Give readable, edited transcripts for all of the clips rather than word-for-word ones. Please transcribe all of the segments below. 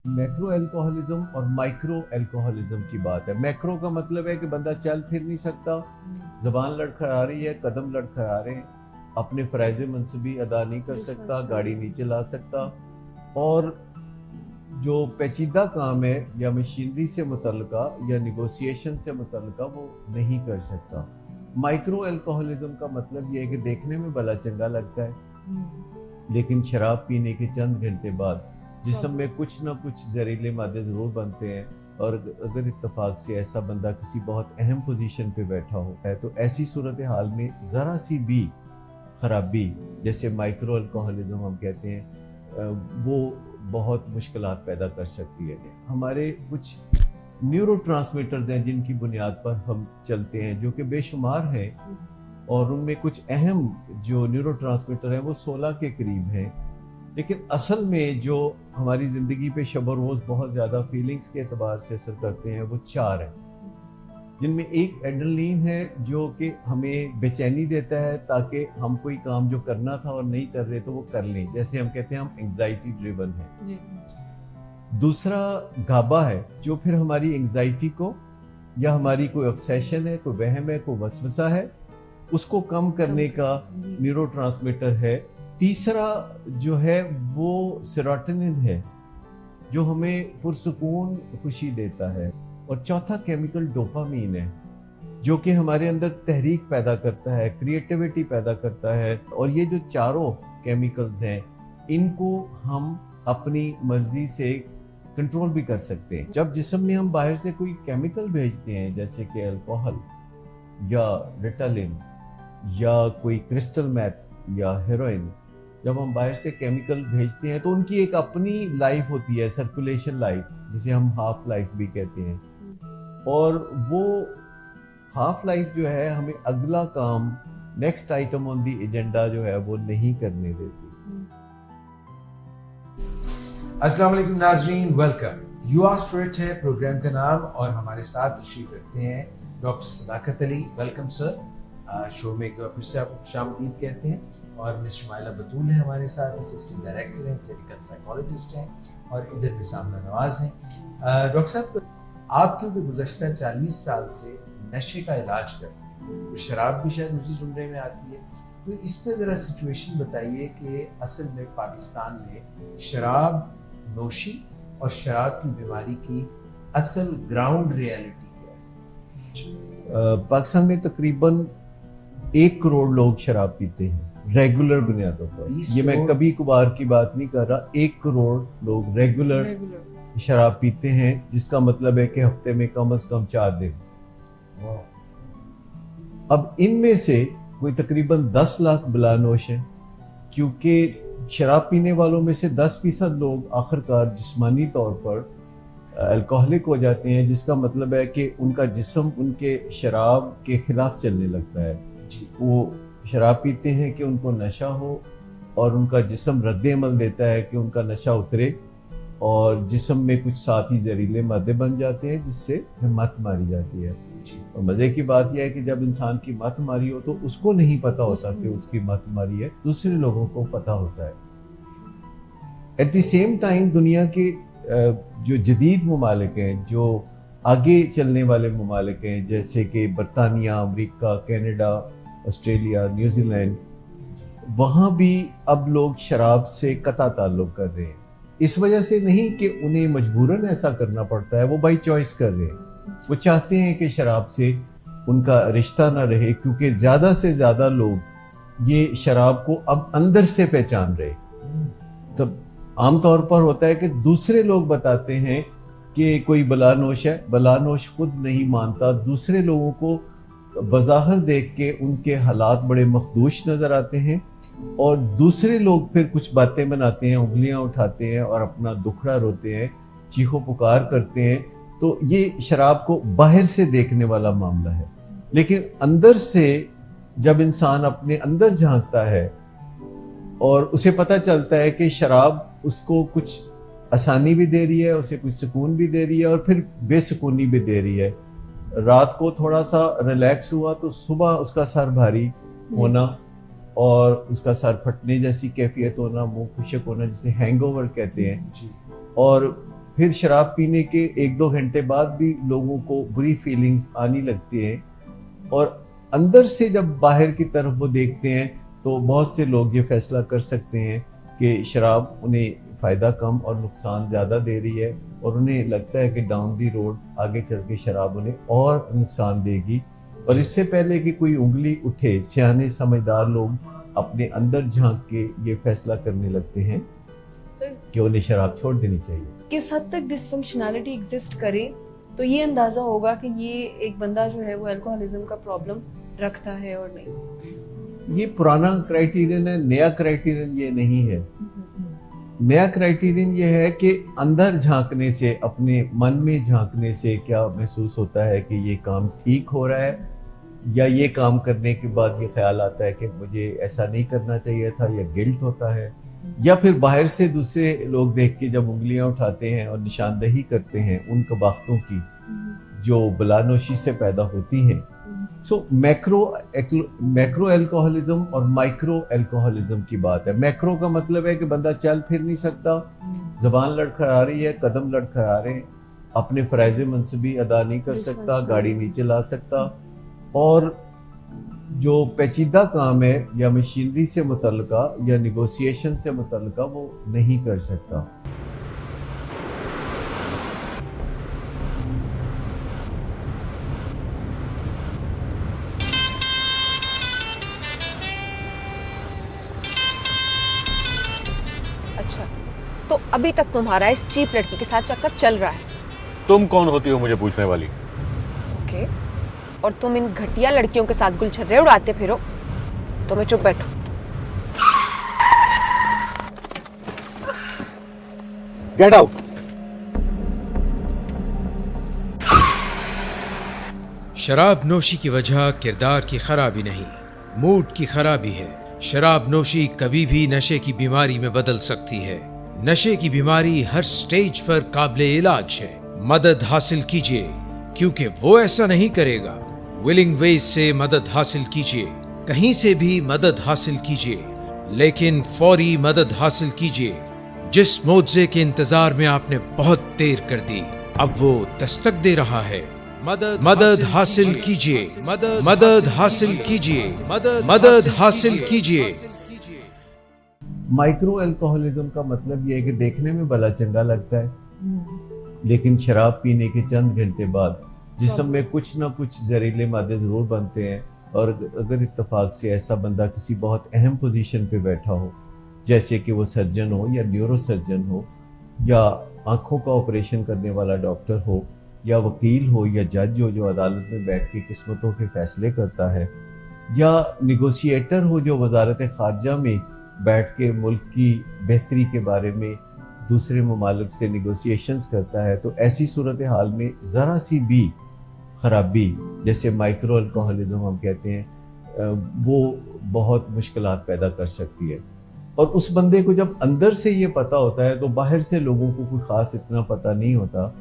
Macro alcoholism और micro alcoholism की बात है। मैक्रो का मतलब है कि बंदा चल फिर नहीं सकता, जबान लड़खड़ा रही है, कदम लड़खड़ा रहे हैं, अपने फ़राइज़ मनसबी अदा नहीं कर सकता, गाड़ी नहीं चला सकता, और जो पेचीदा काम है या मशीनरी से मुतल्लिका या निगोशिएशन से मुतल्लिका वो नहीं कर सकता। माइक्रो अल्कोहलिज्म का मतलब ये है कि देखने में भला चंगा लगता है, लेकिन शराब पीने के चंद घंटे बाद जिस्म में कुछ ना कुछ जहरीले मादे ज़रूर बनते हैं, और अगर इत्तेफाक से ऐसा बंदा किसी बहुत अहम पोजीशन पे बैठा होता है तो ऐसी सूरत हाल में ज़रा सी भी खराबी, जैसे माइक्रो अल्कोहलिज्म हम कहते हैं, वो बहुत मुश्किलात पैदा कर सकती है। हमारे कुछ न्यूरोट्रांसमीटर्स हैं जिनकी बुनियाद पर हम चलते हैं, जो कि बेशुमार हैं, और उनमें कुछ अहम जो न्यूरोट्रांसमीटर हैं वो 16 के करीब हैं, लेकिन असल में जो हमारी ज़िंदगी पे शब रोज़ बहुत ज़्यादा फीलिंग्स के एतबार से असर करते हैं वो 4 हैं, जिनमें एक एड्रेनलिन है जो कि हमें बेचैनी देता है ताकि हम कोई काम जो करना था और नहीं कर रहे तो वो कर लें, जैसे हम कहते हैं हम एंग्जाइटी ड्रिवन हैं। दूसरा गाबा है जो फिर हमारी एंग्जाइटी को या हमारी कोई ऑब्सेशन है, कोई वहम है, कोई वसवसा है, उसको कम करने का न्यूरोट्रांसमीटर है। तीसरा जो है वो सेरोटोनिन है जो हमें पुरसुकून खुशी देता है, और चौथा केमिकल डोपामीन है जो कि हमारे अंदर तहरीक पैदा करता है, क्रिएटिविटी पैदा करता है। और ये जो चारों केमिकल्स हैं इनको हम अपनी मर्जी से कंट्रोल भी कर सकते हैं। जब जिस्म में हम बाहर से कोई केमिकल भेजते हैं जैसे कि अल्कोहल या रिटालिन या कोई क्रिस्टल मैथ या हेरोइन, जब हम बाहर से केमिकल भेजते हैं तो उनकी एक अपनी लाइफ होती है, सर्कुलेशन लाइफ, जिसे हम हाफ लाइफ भी कहते हैं, और वो हाफ लाइफ जो है हमें अगला काम, next item on the agenda जो है वो नहीं करने देती। अस्सलाम वालेकुम नाजरीन, welcome. You asked for it है प्रोग्राम का नाम, और हमारे साथ तशरीफ रखते हैं doctor Sadaqat Ali. Welcome sir. Show में एक बार फिर से आपको खुशामदीद कहते हैं। और मिस शुमाइला बतूल है हमारे साथ, असिस्टेंट डायरेक्टर हैं, क्लिनिकल साइकोलॉजिस्ट हैं, और इधर में सामना नवाज हैं। डॉक्टर साहब, आप क्योंकि गुज़श्ता 40 साल से नशे का इलाज कर रहे हैं, तो शराब भी शायद उसी जुमरे में आती है, तो इस पर ज़रा सिचुएशन बताइए कि असल में पाकिस्तान में शराब नोशी और शराब की बीमारी की असल ग्राउंड रियलिटी क्या है? पाकिस्तान में तकरीबन 1 करोड़ लोग शराब पीते हैं रेगुलर बुनियादों पर। ये मैं कभी कभार की बात नहीं कर रहा, 1 करोड़ लोग रेगुलर शराब पीते हैं, जिसका मतलब है कि हफ्ते में कम से कम 4 दिन। अब इनमें से कोई तकरीबन 10 लाख बलानोश हैं, क्योंकि शराब पीने वालों में से 10% लोग आखिरकार जिस्मानी तौर पर अल्कोहलिक हो जाते हैं, जिसका मतलब है कि उनका जिस्म उनके शराब के खिलाफ चलने लगता है। वो शराब पीते हैं कि उनको नशा हो, और उनका जिस्म रद्द अमल देता है कि उनका नशा उतरे, और जिस्म में कुछ साथ ही जहरीले मादे बन जाते हैं जिससे मत मारी जाती है। और मज़े की बात यह है कि जब इंसान की मत मारी हो तो उसको नहीं पता होता कि उसकी मत मारी है, दूसरे लोगों को पता होता है। एट द सेम टाइम दुनिया के जो जदीद ममालिक हैं, जो आगे चलने वाले ममालिक हैं, जैसे कि बरतानिया, अमेरिका, कनाडा, ऑस्ट्रेलिया, न्यूजीलैंड, वहाँ भी अब लोग शराब से कता ताल्लुक कर रहे हैं। इस वजह से नहीं कि उन्हें मजबूरन ऐसा करना पड़ता है, वो बाई चॉइस कर रहे हैं। वो चाहते हैं कि शराब से उनका रिश्ता ना रहे, क्योंकि ज़्यादा से ज़्यादा लोग ये शराब को अब अंदर से पहचान रहे। तो आमतौर पर होता है कि दूसरे लोग बताते हैं कि कोई बलानोश है, बलानोश खुद नहीं मानता, दूसरे लोगों को बज़ाहिर देख के उनके हालात बड़े मखदूश नज़र आते हैं, और दूसरे लोग फिर कुछ बातें बनाते हैं, उंगलियां उठाते हैं और अपना दुखड़ा रोते हैं, चीखो पुकार करते हैं। तो ये शराब को बाहर से देखने वाला मामला है, लेकिन अंदर से जब इंसान अपने अंदर झांकता है और उसे पता चलता है कि शराब उसको कुछ आसानी भी दे रही है, उसे कुछ सुकून भी दे रही है, और फिर बेसुकूनी भी दे रही है। रात को थोड़ा सा रिलैक्स हुआ तो सुबह उसका सर भारी होना और उसका सर फटने जैसी कैफियत होना, मुंह खुशक होना, जिसे हैंगओवर कहते हैं, और फिर शराब पीने के 1-2 घंटे बाद भी लोगों को बुरी फीलिंग्स आने लगती हैं और अंदर से जब बाहर की तरफ वो देखते हैं तो बहुत से लोग ये फैसला कर सकते हैं कि शराब उन्हें फ़ायदा कम और नुकसान ज़्यादा दे रही है और उन्हें लगता है कि डाउन दी रोड आगे चल के शराब उन्हें और नुकसान देगी। और इससे पहले कि कोई उंगली उठे सियाने समझदार लोग अपने अंदर झांक के ये फैसला करने लगते हैं सर कि उन्हें शराब छोड़ देनी चाहिए। किस हद तक डिसफंक्शनैलिटी एग्जिस्ट करे तो ये अंदाजा होगा कि ये एक बंदा जो है वो अल्कोहलिज्म का प्रॉब्लम रखता है और नहीं। ये पुराना क्राइटेरियन है, नया क्राइटेरियन ये नहीं है। नया क्राइटेरियन ये है कि अंदर झांकने से, अपने मन में झांकने से क्या महसूस होता है कि ये काम ठीक हो रहा है, या ये काम करने के बाद ये ख्याल आता है कि मुझे ऐसा नहीं करना चाहिए था, या गिल्ट होता है, या फिर बाहर से दूसरे लोग देख के जब उंगलियां उठाते हैं और निशानदही करते हैं उन कबाख्तों की जो बलानोशी से पैदा होती हैं। सो मैक्रो एल्कोहलिज्म और माइक्रो एल्कोहलिज्म की बात है। मैक्रो का मतलब है कि बंदा चल फिर नहीं सकता, जबान लड़खड़ा रही है, कदम लड़खड़ा रहे हैं, अपने फराइज मनसबी अदा नहीं कर सकता, गाड़ी नहीं चला सकता, और जो पेचीदा काम है या मशीनरी से मुतल्लिका या निगोशिएशन से मुतल्लिका वो नहीं कर सकता। अच्छा, तो अभी तक तुम्हारा इस चीप लड़की के साथ चक्कर चल रहा है? तुम कौन होती हो मुझे पूछने वाली? ओके, और तुम इन घटिया लड़कियों के साथ गुलछर्रे उड़ाते फिरो तो मैं चुप बैठूं? Get out. शराब नोशी की वजह किरदार की खराबी नहीं, मूड की खराबी है। शराब नोशी कभी भी नशे की बीमारी में बदल सकती है। नशे की बीमारी हर स्टेज पर काबिले इलाज है। मदद हासिल कीजिए, क्योंकि वो ऐसा नहीं करेगा। विलिंग वेज से मदद हासिल कीजिए, कहीं से भी मदद हासिल कीजिए, लेकिन फौरी मदद हासिल कीजिए। जिस मुआवजे के इंतजार में आपने बहुत देर कर दी, अब वो दस्तक दे रहा है। मदद हासिल कीजिए, मदद हासिल कीजिए, मदद हासिल कीजिए। माइक्रो अल्कोहलिज्म का मतलब ये है कि देखने में भला चंगा लगता है, लेकिन शराब पीने के चंद घंटे बाद जिस्म में कुछ ना कुछ जहरीले मादे जरूर बनते हैं। और अगर इत्तेफाक से ऐसा बंदा किसी बहुत अहम पोजीशन पे बैठा हो, जैसे कि वो सर्जन हो या न्यूरो सर्जन हो, या आंखों का ऑपरेशन करने वाला डॉक्टर हो, या वकील हो, या जज हो जो अदालत में बैठ के किस्मतों के फैसले करता है, या निगोशिएटर हो जो वजारत खारजा में बैठ के मुल्क की बेहतरी के बारे में दूसरे ममालिक से निगोशिएशंस करता है, तो ऐसी सूरत हाल में ज़रा सी भी खराबी, जैसे माइक्रो अल्कोहलिज्म हम कहते हैं, वो बहुत मुश्किलात पैदा कर सकती है। और उस बंदे को जब अंदर से ये पता होता है तो बाहर से लोगों को कोई ख़ास इतना पता नहीं होता,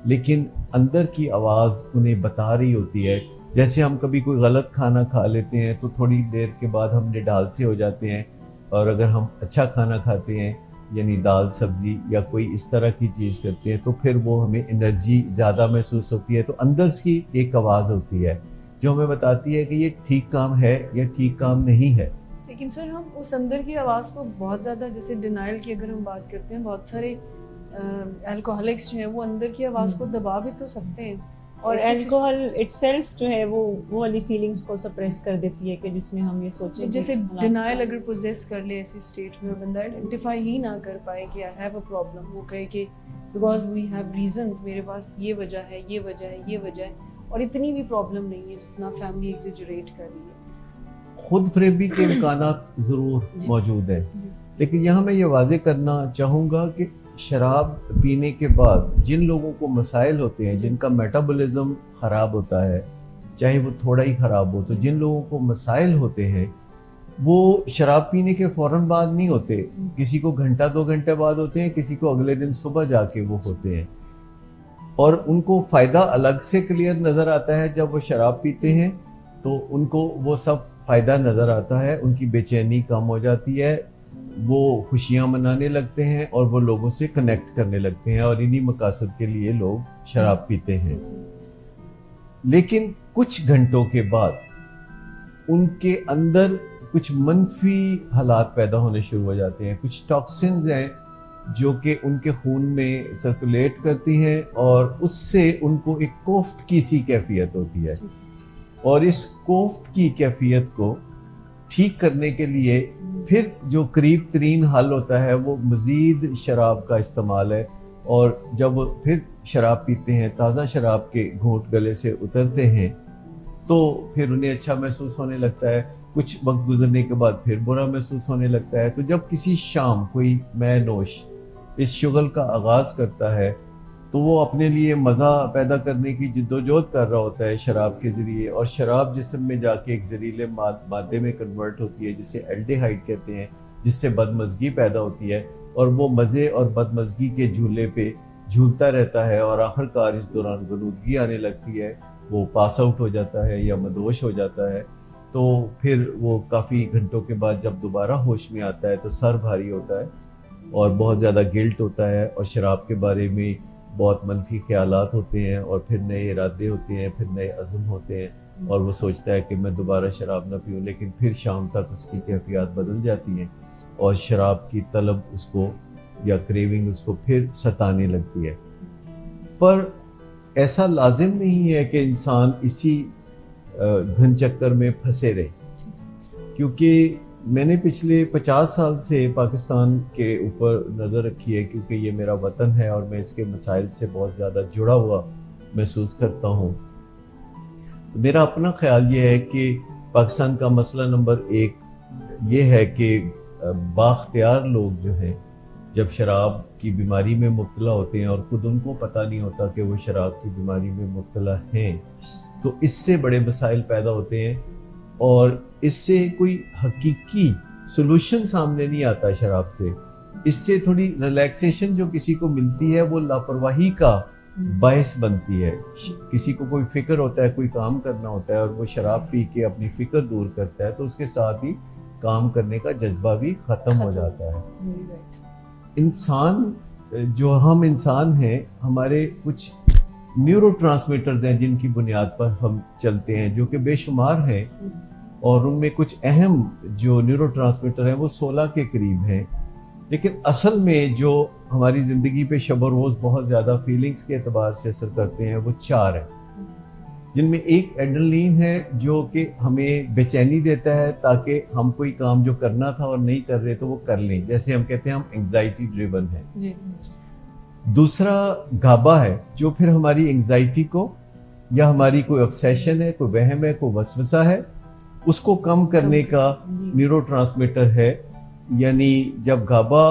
लेकिन अंदर की आवाज़ उन्हें बता रही होती है। जैसे हम कभी कोई गलत खाना खा लेते हैं तो थोड़ी देर के बाद हम निडाल से हो जाते हैं, और अगर हम अच्छा खाना खाते हैं यानी दाल सब्जी या कोई इस तरह की चीज़ करते हैं तो फिर वो हमें एनर्जी ज़्यादा महसूस होती है। तो अंदर से एक आवाज़ होती है जो हमें बताती है कि ये ठीक काम है या ठीक काम नहीं है। लेकिन सर हम उस अंदर की आवाज़ को बहुत ज़्यादा, जैसे डिनाइल की अगर हम बात करते हैं, बहुत सारे अल्कोहलिक्स जो हैं वो अंदर की आवाज़ को दबा भी तो सकते हैं, और अल्कोहल इटसेल्फ जो है वो वाली फीलिंग्स को सप्रेस कर देती है कि जिसमें हम ये सोचें, जैसे डिनाइल अगर पोजेस कर ले ऐसी स्टेट में, बंदा आइडेंटिफाई ही ना कर पाए कि आई हैव अ प्रॉब्लम, वो कहे कि बिकॉज वी हैव रीजंस, मेरे पास ये वजह है, ये वजह है, ये वजह है, और इतनी भी प्रॉब्लम नहीं है जितना फैमिली एग्जेजरेट कर रही है। खुद फरेबी के इम्कानात ज़रूर मौजूद है, लेकिन यहाँ मैं ये वाजे करना चाहूँगा कि शराब पीने के बाद जिन लोगों को मसाइल होते हैं, जिनका मेटाबॉलिज्म ख़राब होता है, चाहे वो थोड़ा ही ख़राब हो, तो जिन लोगों को मसाइल होते हैं वो शराब पीने के फ़ौरन बाद नहीं होते, किसी को घंटा 2 घंटे बाद होते हैं, किसी को अगले दिन सुबह जाके वो होते हैं, और उनको फ़ायदा अलग से क्लियर नज़र आता है। जब वो शराब पीते हैं तो उनको वो सब फ़ायदा नज़र आता है, उनकी बेचैनी कम हो जाती है, وہ خوشیاں منانے لگتے ہیں اور وہ لوگوں سے کنیکٹ کرنے لگتے ہیں اور انہی مقاصد کے لیے لوگ شراب پیتے ہیں. لیکن کچھ گھنٹوں کے بعد ان کے اندر کچھ منفی حالات پیدا ہونے شروع ہو جاتے ہیں. کچھ ٹاکسنز ہیں جو کہ ان کے خون میں سرکولیٹ کرتی ہیں اور اس سے ان کو ایک کوفت کی سی کیفیت ہوتی ہے. اور اس کوفت کی کیفیت کو ٹھیک کرنے کے لیے پھر جو قریب ترین حل ہوتا ہے وہ مزید شراب کا استعمال ہے. اور جب وہ پھر شراب پیتے ہیں، تازہ شراب کے گھونٹ گلے سے اترتے ہیں تو پھر انہیں اچھا محسوس ہونے لگتا ہے. کچھ وقت گزرنے کے بعد پھر برا محسوس ہونے لگتا ہے. تو جب کسی شام کوئی مے نوش اس شغل کا آغاز کرتا ہے تو وہ اپنے لیے مزہ پیدا کرنے کی جدوجہد کر رہا ہوتا ہے شراب کے ذریعے، اور شراب جسم میں جا کے ایک زہریلے مادے میں کنورٹ ہوتی ہے جسے الڈیہائیڈ کہتے ہیں، جس سے بدمزگی پیدا ہوتی ہے اور وہ مزے اور بدمزگی کے جھولے پہ جھولتا رہتا ہے اور آخر کار اس دوران غنودگی آنے لگتی ہے. وہ پاس آؤٹ ہو جاتا ہے یا مدہوش ہو جاتا ہے. تو پھر وہ کافی گھنٹوں کے بعد جب دوبارہ ہوش میں آتا ہے تو سر بھاری ہوتا ہے اور بہت زیادہ گلٹ ہوتا ہے اور شراب کے بارے میں بہت منفی خیالات ہوتے ہیں اور پھر نئے ارادے ہوتے ہیں، پھر نئے عزم ہوتے ہیں اور وہ سوچتا ہے کہ میں دوبارہ شراب نہ پیوں. لیکن پھر شام تک اس کی کیفیات بدل جاتی ہیں اور شراب کی طلب اس کو یا کریونگ اس کو پھر ستانے لگتی ہے. پر ایسا لازم نہیں ہے کہ انسان اسی گھن چکر میں پھنسے رہے، کیونکہ میں نے پچھلے 50 سال سے پاکستان کے اوپر نظر رکھی ہے، کیونکہ یہ میرا وطن ہے اور میں اس کے مسائل سے بہت زیادہ جڑا ہوا محسوس کرتا ہوں. میرا اپنا خیال یہ ہے کہ پاکستان کا مسئلہ نمبر 1 یہ ہے کہ بااختیار لوگ جو ہیں جب شراب کی بیماری میں مبتلا ہوتے ہیں اور خود ان کو پتہ نہیں ہوتا کہ وہ شراب کی بیماری میں مبتلا ہیں، تو اس سے بڑے مسائل پیدا ہوتے ہیں اور اس سے کوئی حقیقی سولوشن سامنے نہیں آتا شراب سے. اس سے تھوڑی ریلیکسیشن جو کسی کو ملتی ہے وہ لاپرواہی کا باعث بنتی ہے. کسی کو کوئی فکر ہوتا ہے، کوئی کام کرنا ہوتا ہے اور وہ شراب پی کے اپنی فکر دور کرتا ہے تو اس کے ساتھ ہی کام کرنے کا جذبہ بھی ختم ہو جاتا ہے. انسان جو ہم انسان ہیں، ہمارے کچھ نیورو ٹرانسمیٹرز ہیں جن کی بنیاد پر ہم چلتے ہیں جو کہ بے شمار ہیں، اور ان میں کچھ اہم جو نیورو ٹرانسمیٹر ہیں وہ 16 کے قریب ہیں. لیکن اصل میں جو ہماری زندگی پہ شب و روز بہت زیادہ فیلنگز کے اعتبار سے اثر کرتے ہیں وہ 4 ہیں، جن میں ایک ایڈرنلین ہے جو کہ ہمیں بے چینی دیتا ہے تاکہ ہم کوئی کام جو کرنا تھا اور نہیں کر رہے تو وہ کر لیں، جیسے ہم کہتے ہیں ہم انگزائٹی ڈریون ہیں. دوسرا گابا ہے جو پھر ہماری انگزائٹی کو یا ہماری کوئی obsession ہے، کوئی وہم ہے، کوئی وسوسہ ہے، اس کو کم کرنے کا نیورو ٹرانسمیٹر ہے. یعنی جب گابا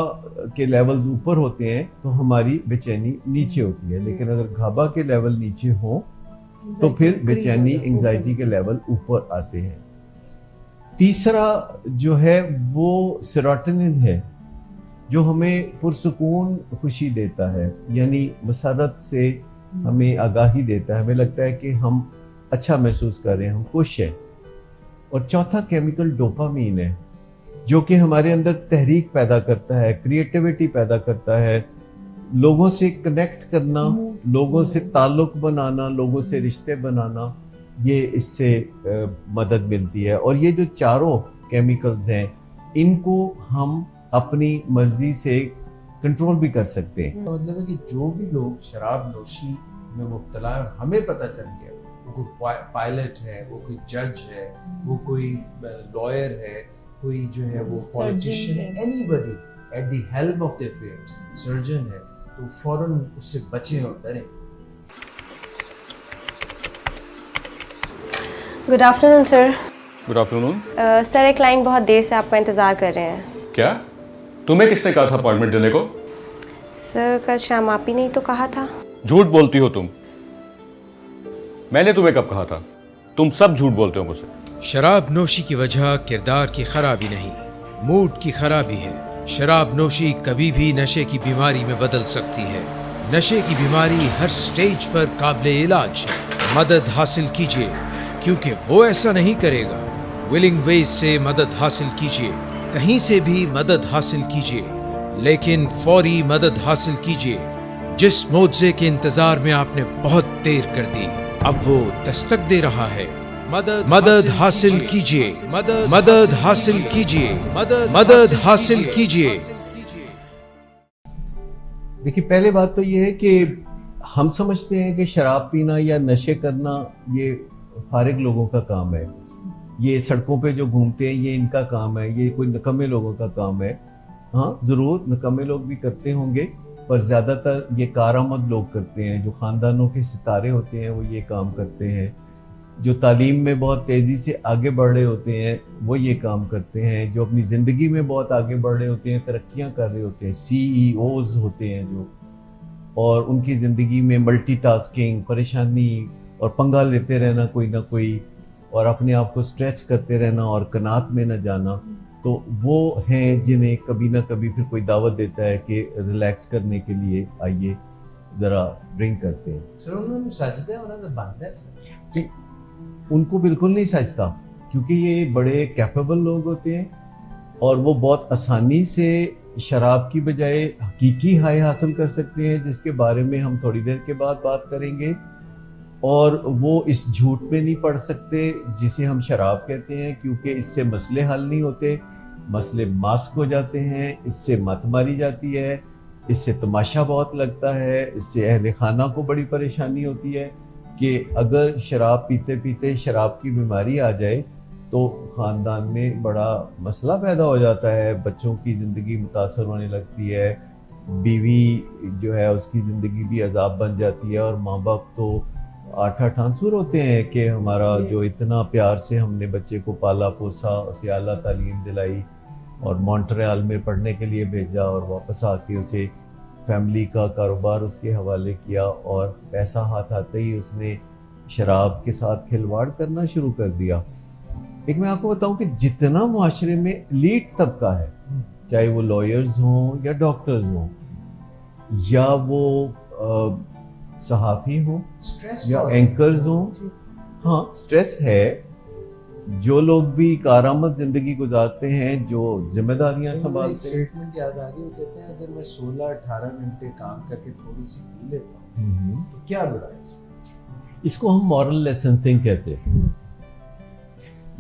کے لیولز اوپر ہوتے ہیں تو ہماری بے چینی نیچے ہوتی ہے، لیکن اگر گابا کے لیول نیچے ہوں تو پھر بے چینی انگزائٹی کے لیول اوپر آتے ہیں. تیسرا جو ہے وہ سیروٹونن ہے جو ہمیں پرسکون خوشی دیتا ہے، یعنی مسرت سے ہمیں آگاہی دیتا ہے، ہمیں لگتا ہے کہ ہم اچھا محسوس کر رہے ہیں، ہم خوش ہیں. اور چوتھا کیمیکل ڈوپامین ہے جو کہ ہمارے اندر تحریک پیدا کرتا ہے، کریٹیوٹی پیدا کرتا ہے، لوگوں سے کنیکٹ کرنا، لوگوں سے تعلق بنانا، لوگوں سے رشتے بنانا، یہ اس سے مدد ملتی ہے. اور یہ جو چاروں کیمیکلز ہیں ان کو ہم اپنی مرضی سے کنٹرول بھی کر سکتے ہیں. مطلب ہے کہ جو بھی لوگ شراب نوشی میں مبتلا ہے، ہمیں پتہ چل گیا وہ کوئی پائلٹ ہے، وہ کوئی جج ہے، وہ کوئی لائر ہے، کوئی جو ہے وہ پولیٹیشین ہے، anybody at the help of the affairs, surgeon ہے، تو فوراً اس سے بچیں اور ڈریں. Good afternoon sir. Good afternoon. Sir ایک کلائنٹ بہت دیر سے آپ کا انتظار کر رہے ہیں. کیا تمہیں کس نے کہا تھا اپائنٹمنٹ دینے کو؟ سر کل شام آپ ہی نے تو کہا تھا. جھوٹ بولتی ہو تم. میں نے تمہیں کب کہا تھا؟ تم سب جھوٹ بولتے ہو مجھ سے. شراب نوشی کی وجہ کردار کی خرابی نہیں، موڈ کی خرابی ہے. شراب نوشی کبھی بھی نشے کی بیماری میں بدل سکتی ہے. نشے کی بیماری ہر سٹیج پر قابل علاج ہے. مدد حاصل کیجیے کیونکہ وہ ایسا نہیں کرے گا. ولنگ ویز سے مدد حاصل کیجیے. कहीं से भी मदद हासिल कीजिए, लेकिन फौरी मदद हासिल कीजिए। जिस मुआवजे के इंतजार में आपने बहुत देर कर दी, अब वो दस्तक दे रहा है। मदद हासिल कीजिए, मदद हासिल कीजिए, मदद हासिल कीजिए। देखिए, पहले बात तो ये है कि हम समझते हैं कि शराब पीना या नशे करना ये फारिग लोगों का काम है, ये सड़कों पे जो घूमते हैं ये इनका काम है, ये कोई निकम्मे लोगों का काम है। हाँ, ज़रूर निकम्मे लोग भी करते होंगे, पर ज़्यादातर ये कारामद लोग करते हैं। जो ख़ानदानों के सितारे होते हैं वो ये काम करते हैं। जो तालीम में बहुत तेज़ी से आगे बढ़ रहे होते हैं वो ये काम करते हैं। जो अपनी ज़िंदगी में बहुत आगे बढ़ रहे होते हैं, तरक्कियाँ कर रहे होते हैं, CEOs होते हैं जो, और उनकी ज़िंदगी में मल्टीटास्किंग, परेशानी और पंगा लेते रहना कोई ना कोई, और अपने आप को स्ट्रेच करते रहना और कनात में न जाना, तो वो हैं जिन्हें कभी ना कभी फिर कोई दावत देता है कि रिलैक्स करने के लिए आइए ज़रा ड्रिंक करते हैं। सर उन्होंने सजदे होना तो बंद है सर। नहीं, उनको बिल्कुल नहीं सजता, क्योंकि ये बड़े कैपेबल लोग होते हैं और वो बहुत आसानी से शराब की बजाय हकीकी हाई हासिल कर सकते हैं, जिसके बारे में हम थोड़ी देर के बाद बात करेंगे। और वो इस झूठ पे नहीं पड़ सकते जिसे हम शराब कहते हैं, क्योंकि इससे मसले हल नहीं होते, मसले मास्क हो जाते हैं, इससे मत मारी जाती है, इससे तमाशा बहुत लगता है, इससे अहले खाना को बड़ी परेशानी होती है कि अगर शराब पीते पीते शराब की बीमारी आ जाए तो ख़ानदान में बड़ा मसला पैदा हो जाता है। बच्चों की ज़िंदगी मुतासर होने लगती है, बीवी जो है उसकी ज़िंदगी भी अजाब बन जाती है, और माँ बाप तो आठ आंसुर होते हैं कि हमारा जो इतना प्यार से हमने बच्चे को पाला पोसा, उसे आला तालीम दिलाई और मॉन्ट्रियल में पढ़ने के लिए भेजा, और वापस आके उसे फैमिली का कारोबार उसके हवाले किया, और पैसा हाथ आते ही उसने शराब के साथ खिलवाड़ करना शुरू कर दिया। एक मैं आपको बताऊं कि जितना मुआशरे में एलीट तबका है, चाहे वो लॉयर्स हों या डॉक्टर्स हों या वो सहाफ़ी हों स्ट्रेस या एंकर्स हों, हाँ स्ट्रेस है। जो लोग भी कारामद जिंदगी गुजारते हैं, जो जिम्मेदारियां संभालते हैं, स्टेटमेंट याद आ गई, वो कहते हैं अगर मैं 16-18 घंटे काम करके थोड़ी सी पी लेता हूँ तो क्या बुराई है इसमें? इसको हम मॉरल लाइसेंसिंग कहते हैं।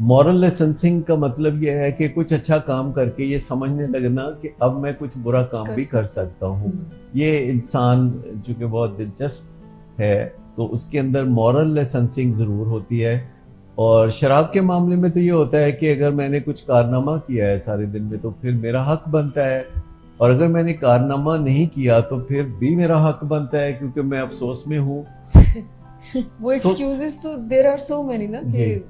मॉरल लाइसेंसिंग का मतलब यह है कि कुछ अच्छा काम करके ये समझने लगना कि अब मैं कुछ बुरा काम भी कर सकता हूँ। ये इंसान चूंकि बहुत दिलचस्प है तो उसके अंदर मॉरल लाइसेंसिंग जरूर होती है। और शराब के मामले में तो ये होता है कि अगर मैंने कुछ कारनामा किया है सारे दिन में तो फिर मेरा हक बनता है, और अगर मैंने कारनामा नहीं किया तो फिर भी मेरा हक बनता है, क्योंकि मैं अफसोस में हूँ। वो एक्सक्यूजेस तो देयर आर सो मेनी ना कि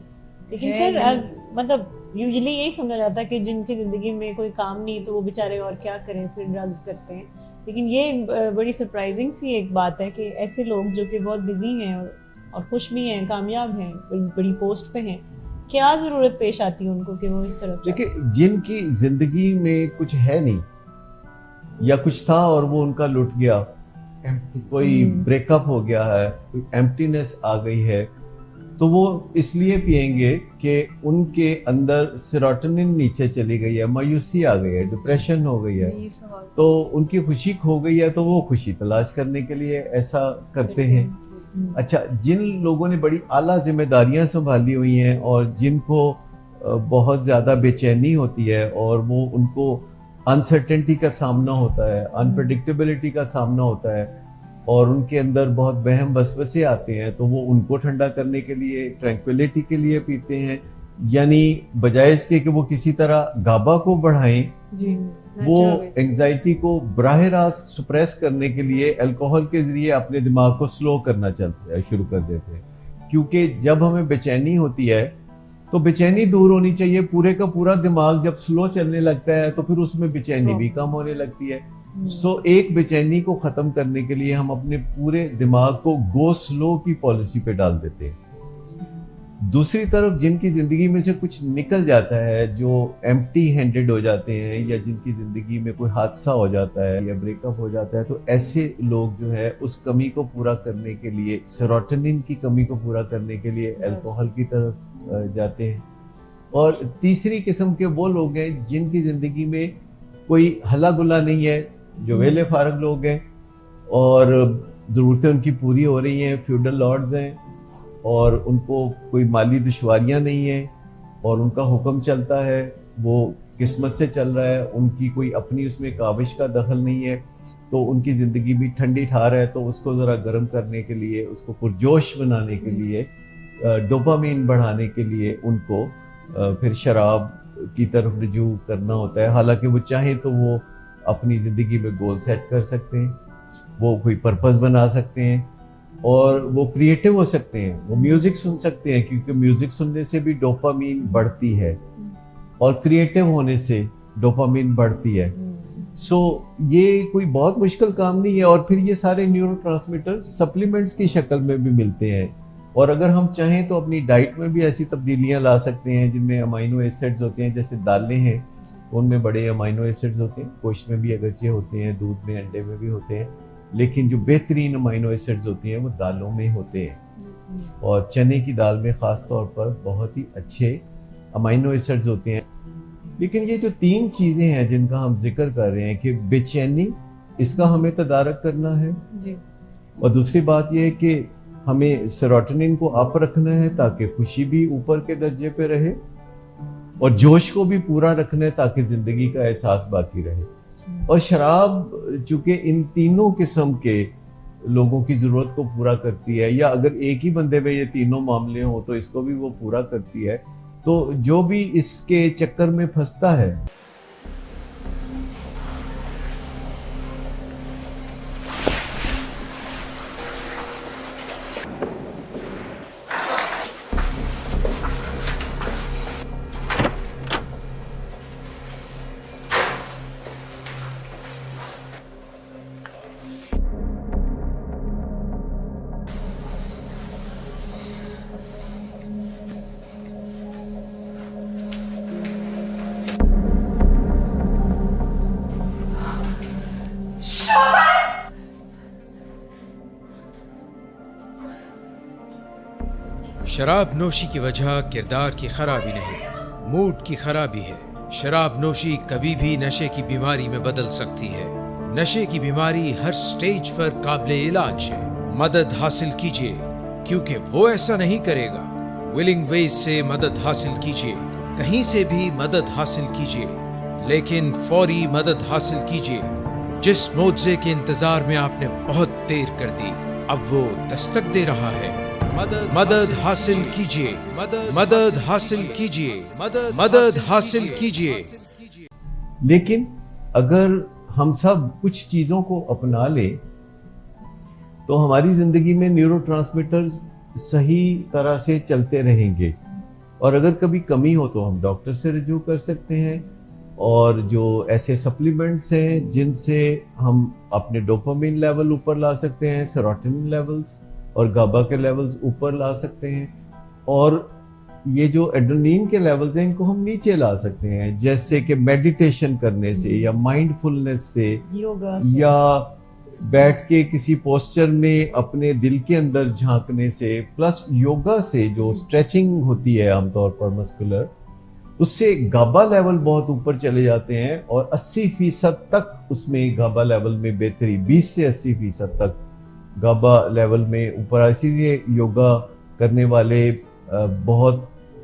लेकिन सर मतलब यूजुअली यही समझा जाता है कि जिनकी ज़िंदगी में कोई काम नहीं तो वो बेचारे और क्या करें, फिर ड्रग्स करते हैं। लेकिन ये बड़ी सरप्राइजिंग सी एक बात है कि ऐसे लोग जो कि बहुत बिजी हैं और खुश भी हैं, कामयाब हैं, बड़ी पोस्ट पे हैं, क्या ज़रूरत पेश आती है उनको कि वो इस तरफ? देखिए, जिनकी ज़िंदगी में कुछ है नहीं या कुछ था और वो उनका लुट गया, कोई ब्रेकअप हो गया है, कोई एम्प्टीनेस आ गई है, तो वो इसलिए पिएंगे कि उनके अंदर सेरोटोनिन नीचे चली गई है, मायूसी आ गई है, डिप्रेशन हो गई है, तो उनकी खुशी खो गई है, तो वो खुशी तलाश करने के लिए ऐसा करते हैं। अच्छा, जिन लोगों ने बड़ी आला जिम्मेदारियां संभाली हुई हैं और जिनको बहुत ज़्यादा बेचैनी होती है और वो उनको अनसर्टेनिटी का सामना होता है, अनप्रेडिक्टेबिलिटी का सामना होता है, और उनके अंदर बहुत वहम वसवसे आते हैं, तो वो उनको ठंडा करने के लिए, ट्रैंक्विलिटी के लिए पीते हैं। यानी बजाय इसके कि वो किसी तरह गाबा को बढ़ाएं, वो एंजाइटी को बराह रास्त सुप्रेस करने के लिए अल्कोहल के जरिए अपने दिमाग को स्लो करना शुरू कर देते हैं। क्योंकि जब हमें बेचैनी होती है तो बेचैनी दूर होनी चाहिए, पूरे का पूरा दिमाग जब स्लो चलने लगता है तो फिर उसमें बेचैनी भी कम होने लगती है। सो एक बेचैनी को खत्म करने के लिए हम अपने पूरे दिमाग को गो स्लो की पॉलिसी पे डाल देते हैं। दूसरी तरफ जिनकी जिंदगी में से कुछ निकल जाता है, जो एम्प्टी हैंडेड हो जाते हैं, या जिनकी जिंदगी में कोई हादसा हो जाता है या ब्रेकअप हो जाता है, तो ऐसे लोग जो है उस कमी को पूरा करने के लिए, सेरोटोनिन की कमी को पूरा करने के लिए अल्कोहल की तरफ जाते हैं। اور تیسری قسم کے وہ لوگ ہیں جن کی زندگی میں کوئی ہلا گلا نہیں ہے, جو ویلے فارغ لوگ ہیں اور ضرورتیں ان کی پوری ہو رہی ہیں, فیوڈل لارڈز ہیں اور ان کو کوئی مالی دشواریاں نہیں ہیں اور ان کا حکم چلتا ہے, وہ قسمت سے چل رہا ہے, ان کی کوئی اپنی اس میں کاوش کا دخل نہیں ہے, تو ان کی زندگی بھی ٹھنڈی ٹھار ہے, تو اس کو ذرا گرم کرنے کے لیے, اس کو پرجوش بنانے کے لیے, ڈوپامین بڑھانے کے لیے ان کو پھر شراب کی طرف رجوع کرنا ہوتا ہے. حالانکہ وہ چاہیں تو وہ اپنی زندگی میں گول سیٹ کر سکتے ہیں, وہ کوئی پرپس بنا سکتے ہیں اور وہ کریٹو ہو سکتے ہیں, وہ میوزک سن سکتے ہیں کیونکہ میوزک سننے سے بھی ڈوپامین بڑھتی ہے اور کریٹو ہونے سے ڈوپامین بڑھتی ہے. سو یہ کوئی بہت مشکل کام نہیں ہے. اور پھر یہ سارے نیورو ٹرانسمیٹر سپلیمنٹس کی شکل میں بھی ملتے ہیں, اور اگر ہم چاہیں تو اپنی ڈائٹ میں بھی ایسی تبدیلیاں لا سکتے ہیں جن میں امائنو ایسڈز ہوتے ہیں. جیسے دالیں ہیں ان میں بڑے امائنو ایسڈز ہوتے ہیں, گوشت میں بھی اگرچہ ہوتے ہیں, دودھ میں, انڈے میں بھی ہوتے ہیں, لیکن جو بہترین امائنو ایسڈز ہوتی ہیں وہ دالوں میں ہوتے ہیں, اور چنے کی دال میں خاص طور پر بہت ہی اچھے امائنو ایسڈز ہوتے ہیں. لیکن یہ جو 3 چیزیں ہیں جن کا ہم ذکر کر رہے ہیں کہ بے چینی, اس کا ہمیں تدارک کرنا ہے, اور دوسری بات یہ ہے کہ ہمیں سیروٹونین کو اپ رکھنا ہے تاکہ خوشی بھی اوپر کے درجے پہ رہے, اور جوش کو بھی پورا رکھنا ہے تاکہ زندگی کا احساس باقی رہے. اور شراب چونکہ ان تینوں قسم کے لوگوں کی ضرورت کو پورا کرتی ہے, یا اگر ایک ہی بندے میں یہ تینوں معاملے ہوں تو اس کو بھی وہ پورا کرتی ہے, تو جو بھی اس کے چکر میں پھنستا ہے شراب نوشی کی وجہ کردار کی خرابی نہیں، موڈ کی خرابی ہے. شراب نوشی کبھی بھی نشے کی بیماری میں بدل سکتی ہے. نشے کی بیماری ہر سٹیج پر قابل علاج ہے. مدد حاصل کیجیے کیونکہ وہ ایسا نہیں کرے گا. ولنگ ویز سے مدد حاصل کیجیے، کہیں سے بھی مدد حاصل کیجیے، لیکن فوری مدد حاصل کیجیے. جس معجزے کے انتظار میں آپ نے بہت دیر کر دی، اب وہ دستک دے رہا ہے. مدد حاصل کیجیے، مدد حاصل کیجیے، مدد حاصل کیجیے. لیکن اگر ہم سب کچھ چیزوں کو اپنا لیں تو ہماری زندگی میں نیورو ٹرانسمیٹرز صحیح طرح سے چلتے رہیں گے. اور اگر کبھی کمی ہو تو ہم ڈاکٹر سے رجوع کر سکتے ہیں، اور جو ایسے سپلیمنٹس ہیں جن سے ہم اپنے ڈوپامین لیول اوپر لا سکتے ہیں، سیروٹونین لیولز اور گابا کے لیولز اوپر لا سکتے ہیں، اور یہ جو ایڈرینالین کے لیولز ہیں ان کو ہم نیچے لا سکتے ہیں، جیسے کہ میڈیٹیشن کرنے سے یا مائنڈ فلنس سے، یوگا یا بیٹھ کے کسی پوسچر میں اپنے دل کے اندر جھانکنے سے، پلس یوگا سے جو اسٹریچنگ ہوتی ہے عام طور پر مسکولر، اس سے گابا لیول بہت اوپر چلے جاتے ہیں، اور 80% تک اس میں گابا لیول میں بہتری، 20 سے 80% تک گابا لیول میں اوپر. اسی لیے یوگا کرنے والے بہت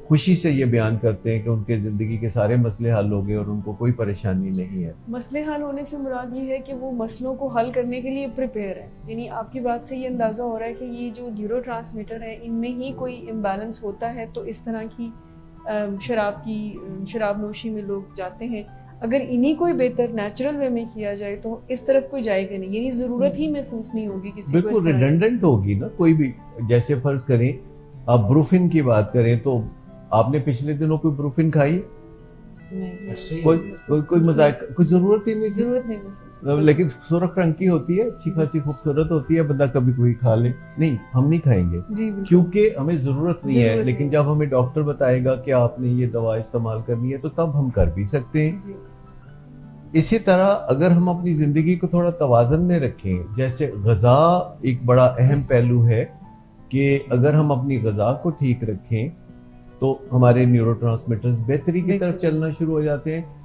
خوشی سے یہ بیان کرتے ہیں کہ ان کے زندگی کے سارے مسئلے حل ہو گئے اور ان کو کوئی پریشانی نہیں ہے. مسئلے حل ہونے سے مراد یہ ہے کہ وہ مسئلوں کو حل کرنے کے لیے پریپیئر ہے. یعنی آپ کی بات سے یہ اندازہ ہو رہا ہے کہ یہ جو نیورو ٹرانسمیٹر ہے ان میں ہی کوئی امبیلنس ہوتا ہے تو اس طرح کی شراب نوشی میں لوگ جاتے ہیں. اگر انہی کوئی بہتر نیچرل وے میں کیا جائے تو اس طرف کوئی جائے گا نہیں، یعنی ضرورت ہی محسوس نہیں ہوگی کسی کو. بالکل ریڈنڈنٹ ہوگی نا کوئی بھی. جیسے فرض کریں آپ بروفن کی بات کریں تو آپ نے پچھلے دنوں کوئی بروفن کھائی؟ کوئی مذاق، کوئی ضرورت ہی نہیں، ضرورت نہیں محسوس. لیکن سرخ رنگ کی ہوتی ہے، اچھی خاصی خوبصورت ہوتی ہے، بندہ کبھی کوئی کھا لے. نہیں، ہم نہیں کھائیں گے کیونکہ ہمیں ضرورت نہیں ہے. لیکن جب ہمیں ڈاکٹر بتائے گا کہ آپ نے یہ دوا استعمال کرنی ہے تو تب ہم کر بھی سکتے ہیں. اسی طرح اگر ہم اپنی زندگی کو تھوڑا توازن میں رکھیں، جیسے غذا ایک بڑا اہم پہلو ہے کہ اگر ہم اپنی غذا کو ٹھیک رکھیں तो हमारे न्यूरोट्रांसमीटर्स बेहतरी की तरफ चलना शुरू हो जाते हैं।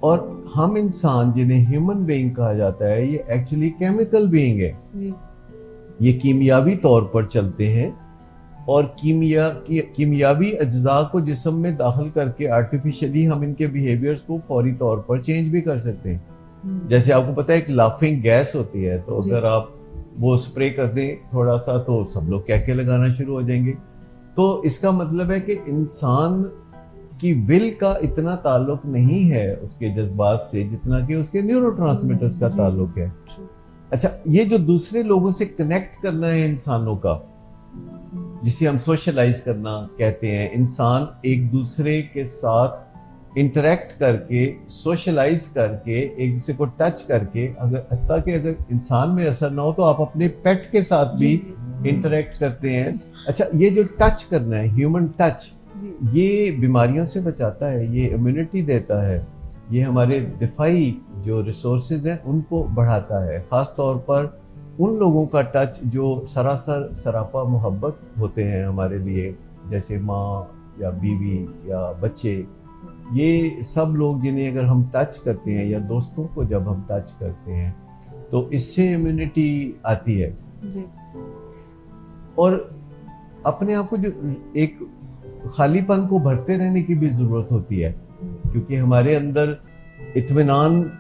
और हम इंसान जिन्हें ह्यूमन बीइंग कहा जाता है, ये एक्चुअली केमिकल बीइंग है, जी ये कीमियावी तौर पर चलते हैं और कीमियावी अज्जा को जिस्म में दाखिल करके आर्टिफिशियली हम इनके बिहेवियर्स को फौरी तौर पर चेंज भी कर सकते हैं। जैसे आपको पता है एक लाफिंग गैस होती है, तो अगर आप वो स्प्रे कर दें थोड़ा सा तो सब लोग कहके लगाना शुरू हो जाएंगे। तो इसका मतलब है कि इंसान की विल का इतना ताल्लुक नहीं है उसके जज्बात से जितना कि उसके न्यूरोट्रांसमीटर्स का ताल्लुक है। अच्छा, ये जो दूसरे लोगों से कनेक्ट करना है इंसानों का, जिसे हम सोशलाइज करना कहते हैं, इंसान एक दूसरे के साथ इंटरेक्ट करके, सोशलाइज करके, एक दूसरे को टच करके, अगर इंसान में असर ना हो तो आप अपने पेट के साथ भी इंटरेक्ट करते हैं। अच्छा, ये जो टच करना है, ह्यूमन टच, ये बीमारियों से बचाता है, ये इम्यूनिटी देता है, ये हमारे दिफाई जो रिसोर्सेज हैं उनको बढ़ाता है। खास तौर पर उन लोगों का टच जो सरासर सरापा मोहब्बत होते हैं हमारे लिए, जैसे माँ या बीवी या बच्चे, ये सब लोग जिन्हें अगर हम टच करते हैं या दोस्तों को जब हम टच करते हैं तो इससे इम्यूनिटी आती है। और अपने आप को जो एक खालीपन को भरते रहने की भी ज़रूरत होती है, क्योंकि हमारे अंदर इत्मीनान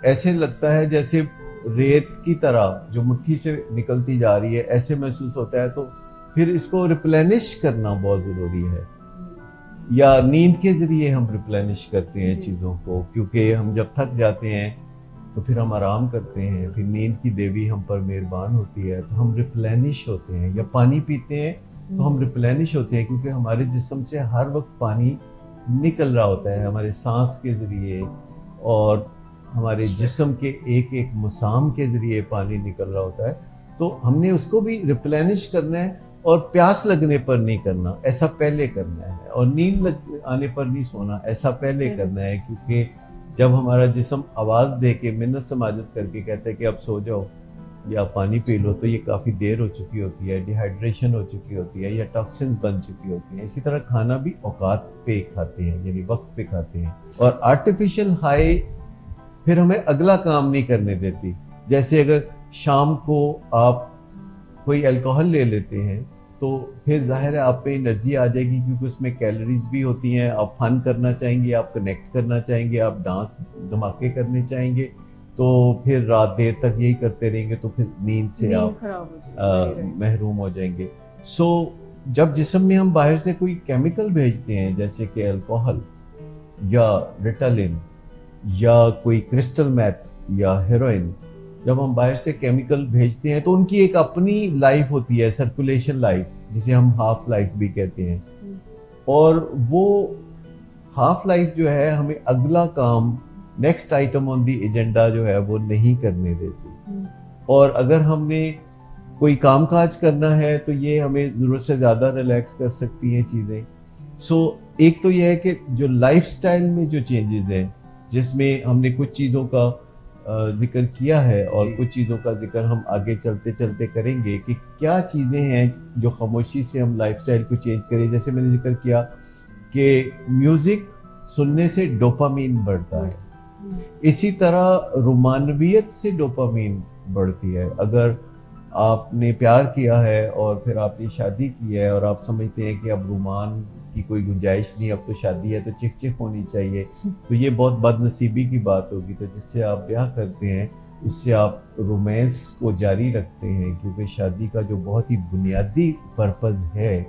ऐसे लगता है जैसे रेत की तरह जो मुट्ठी से निकलती जा रही है, ऐसे महसूस होता है। तो फिर इसको रिप्लेनिश करना बहुत ज़रूरी है, या नींद के ज़रिए हम रिप्लेनिश करते हैं चीज़ों को, क्योंकि हम जब थक जाते हैं तो फिर हम आराम करते हैं, फिर नींद की देवी हम पर मेहरबान होती है तो हम रिप्लेनिश होते हैं। या पानी पीते हैं तो हम रिप्लेनिश होते हैं, क्योंकि हमारे जिस्म से हर वक्त पानी निकल रहा होता है हमारे सांस के ज़रिए, और हमारे जिस्म के एक एक मसाम के ज़रिए पानी निकल रहा होता है। तो हमने उसको भी रिप्लेनिश करना है, और प्यास लगने पर नहीं करना, ऐसा पहले करना है। और नींद आने पर नहीं सोना, ऐसा पहले करना है, क्योंकि जब हमारा जिस्म आवाज़ दे के मिन्नत समाजत करके कहता है कि अब सो जाओ या पानी पी लो, तो ये काफ़ी देर हो चुकी होती है, डिहाइड्रेशन हो चुकी होती है, या टॉक्सिन्स बन चुकी होती हैं। इसी तरह खाना भी औकात पे खाते हैं, यानी वक्त पे खाते हैं। और आर्टिफिशियल हाई फिर हमें अगला काम नहीं करने देती। जैसे अगर शाम को आप कोई अल्कोहल ले लेते हैं तो फिर जाहिर है आप पे एनर्जी आ जाएगी, क्योंकि उसमें कैलोरीज भी होती हैं। आप फन करना चाहेंगे, आप कनेक्ट करना चाहेंगे, आप डांस धमाके करने चाहेंगे, तो फिर रात देर तक यही करते रहेंगे, तो फिर नींद से आप महरूम हो जाएंगे। सो जब जिस्म में हम बाहर से कोई केमिकल भेजते हैं, जैसे कि अल्कोहल या रिटालिन या कोई क्रिस्टल मैथ या हेरोइन, जब हम बाहर से केमिकल भेजते हैं तो उनकी एक अपनी लाइफ होती है, सर्कुलेशन लाइफ, जिसे हम हाफ लाइफ भी कहते हैं। और वो हाफ लाइफ जो है हमें अगला काम, next item on the agenda जो है वो नहीं करने देती। और अगर हमने कोई कामकाज करना है तो ये हमें ज़रूरत से ज़्यादा रिलैक्स कर सकती हैं चीज़ें। सो एक तो ये है कि जो लाइफस्टाइल में जो चेंजेस हैं, जिसमें हमने कुछ चीज़ों का जिक्र किया है और कुछ चीज़ों का जिक्र हम आगे चलते चलते करेंगे कि क्या चीज़ें हैं जो खामोशी से हम लाइफस्टाइल को चेंज करें। जैसे मैंने जिक्र किया कि म्यूज़िक सुनने से डोपामीन बढ़ता है, इसी तरह रोमानवियत से डोपामीन बढ़ती है। अगर आपने प्यार किया है और फिर आपने शादी की है और आप समझते हैं कि अब रोमान की कोई गुंजाइश नहीं, अब तो शादी है तो चिक चिक होनी चाहिए, तो ये बहुत बदनसीबी की बात होगी। तो जिससे आप ब्याह करते हैं उससे आप रोमांस को जारी रखते हैं, क्योंकि शादी का जो बहुत ही बुनियादी पर्पज़ है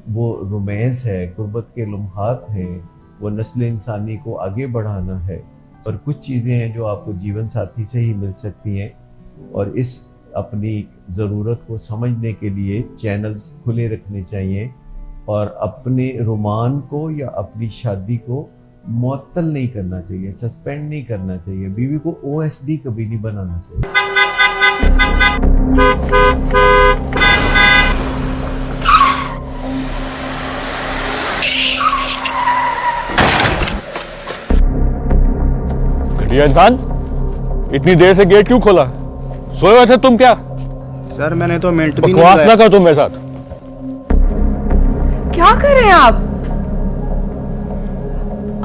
वो रोमांस है, गुर्बत के लम्हात हैं, वो नस्ल इंसानी को आगे बढ़ाना है। और कुछ चीज़ें हैं जो आपको जीवन साथी से ही मिल सकती हैं, और इस अपनी ज़रूरत को समझने के लिए चैनल्स खुले रखने चाहिए, और अपने रोमान को या अपनी शादी को मुअत्तल नहीं करना चाहिए, सस्पेंड नहीं करना चाहिए। बीवी को OSD कभी नहीं बनाना चाहिए। घटिया इंसान, इतनी देर से गेट क्यों खोला? सोए हुए थे तुम क्या? सर मैंने तो मिनट भी बकवास ना करो तुम मेरे साथ। क्या कर रहे हैं आप?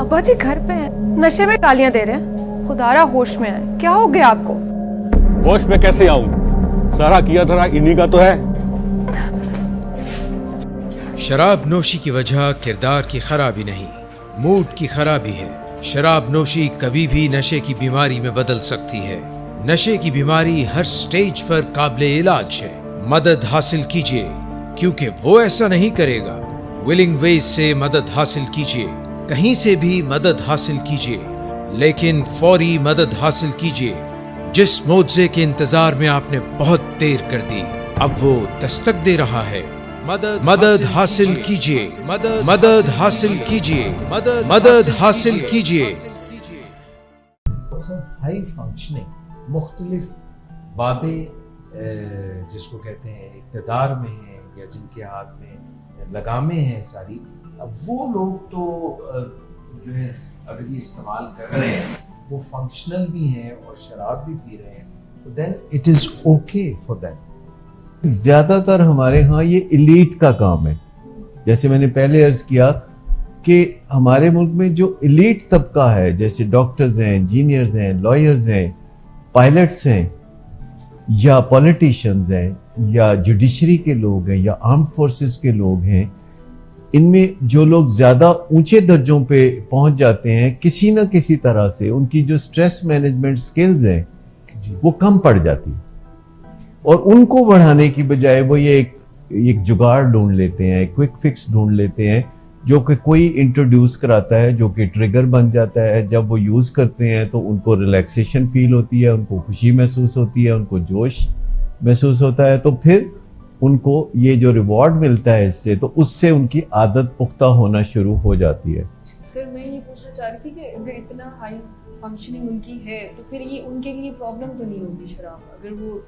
अब्बा जी घर पे हैं, नशे में गालियां दे रहे हैं। खुदारा होश में आए, क्या हो गया आपको? होश में कैसे आऊं? सारा किया धरा इन्हीं का तो है। शराब नोशी की वजह किरदार की खराबी नहीं, मूड की खराबी है। शराब नोशी कभी भी नशे की बीमारी में बदल सकती है। नशे की बीमारी हर स्टेज पर काबिल इलाज है। मदद हासिल कीजिए, क्योंकि वो ऐसा नहीं करेगा। विलिंग वेज से मदद हासिल कीजिए, कहीं से भी मदद हासिल कीजिए, लेकिन फौरी मदद हासिल कीजिए। जिस मुआवजे के इंतजार में आपने बहुत देर कर दी, अब वो दस्तक दे रहा है। मदद हासिल कीजिए, मदद हासिल कीजिए, मदद हासिल कीजिए। हाई फंक्शनिंग मुख्तलिफ बाबे जिसको कहते हैं इक़्तिदार में हैं या जिनके हाथ में लगामें हैं सारी, अब वो लोग तो जो है अगर ये इस्तेमाल कर रहे हैं वो फंक्शनल भी हैं और शराब भी पी रहे हैं, तो then it is okay for them. ज्यादातर हमारे यहाँ ये इलीट का काम है। जैसे मैंने पहले अर्ज किया कि हमारे मुल्क में जो इलीट तबका है, जैसे डॉक्टर्स हैं, इंजीनियर्स हैं, लॉयर्स हैं, पायलट्स हैं, या पॉलिटिशियंस हैं, या जुडिशरी के लोग हैं, या आर्म फोर्सेस के लोग हैं, इनमें जो लोग ज्यादा ऊंचे दर्जों पे पहुंच जाते हैं, किसी ना किसी तरह से उनकी जो स्ट्रेस मैनेजमेंट स्किल्स हैं वो कम पड़ जाती है, और उनको बढ़ाने की बजाय वो ये एक जुगाड़ ढूंढ लेते हैं, क्विक फिक्स ढूंढ लेते हैं, जो कि कोई इंट्रोड्यूस कराता है, जो कि ट्रिगर बन जाता है। जब वो यूज़ करते हैं तो उनको रिलैक्सेशन फील होती है, उनको खुशी महसूस होती है, उनको जोश महसूस होता है, तो फिर उनको ये जो रिवॉर्ड मिलता है इससे, तो उससे उनकी आदत पुख्ता होना शुरू हो जाती है। फिर मैं ये पूछना चाह रही थी कि अगर इतना हाई फंक्शनिंग उनकी है तो फिर ये उनके लिए प्रॉब्लम तो नहीं होगी शराब? अगर वो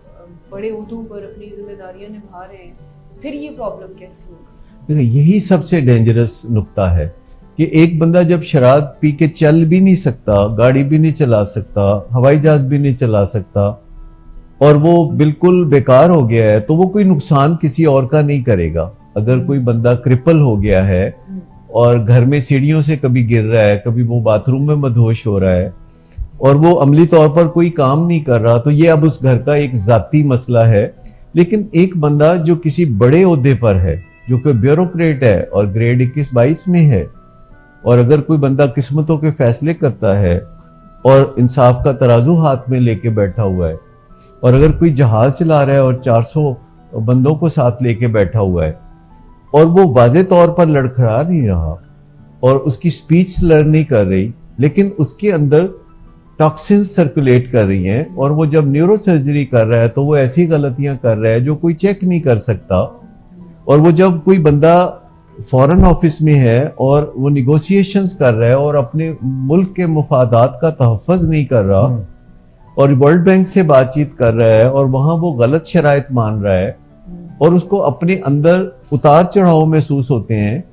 बड़े ओहदों पर अपनी जिम्मेदारियां निभा रहे हैं, फिर ये प्रॉब्लम कैसे होगी? देखिए, यही सबसे डेंजरस नुक्ता है कि एक बंदा जब शराब पी के चल भी नहीं सकता, गाड़ी भी नहीं चला सकता, हवाई जहाज भी नहीं चला सकता, और वो बिल्कुल बेकार हो गया है, तो वो कोई नुकसान किसी और का नहीं करेगा। अगर कोई बंदा क्रिपल हो गया है और घर में सीढ़ियों से कभी गिर रहा है, कभी वो बाथरूम में मदहोश हो रहा है, और वो अमली तौर पर कोई काम नहीं कर रहा, तो ये अब उस घर का एक जाती मसला है। लेकिन एक बंदा जो किसी बड़े ओहदे पर है, जो कि ब्यूरोक्रेट है और ग्रेड 21-22 में है, और अगर कोई बंदा किस्मतों के फैसले करता है और इंसाफ का तराजू हाथ में लेके बैठा हुआ है, और अगर कोई जहाज चला रहा है और 400 बंदों को साथ लेके बैठा हुआ है, और वो वाजे तौर पर लड़खड़ा नहीं रहा और उसकी स्पीच स्लर नहीं कर रही, लेकिन उसके अंदर टॉक्सिन सर्कुलेट कर रही हैं, और वो जब न्यूरो सर्जरी कर रहा है तो वो ऐसी गलतियां कर रहा है जो कोई चेक नहीं कर सकता, और वो जब कोई बंदा फॉरेन ऑफिस में है और वो निगोशिएशंस कर रहा है और अपने मुल्क के मुफादात का तहफ़्फ़ुज़ नहीं कर रहा और वर्ल्ड बैंक से बातचीत कर रहा है और वहां वो गलत शराइत मान रहा है, और उसको अपने अंदर उतार चढ़ाव महसूस होते हैं,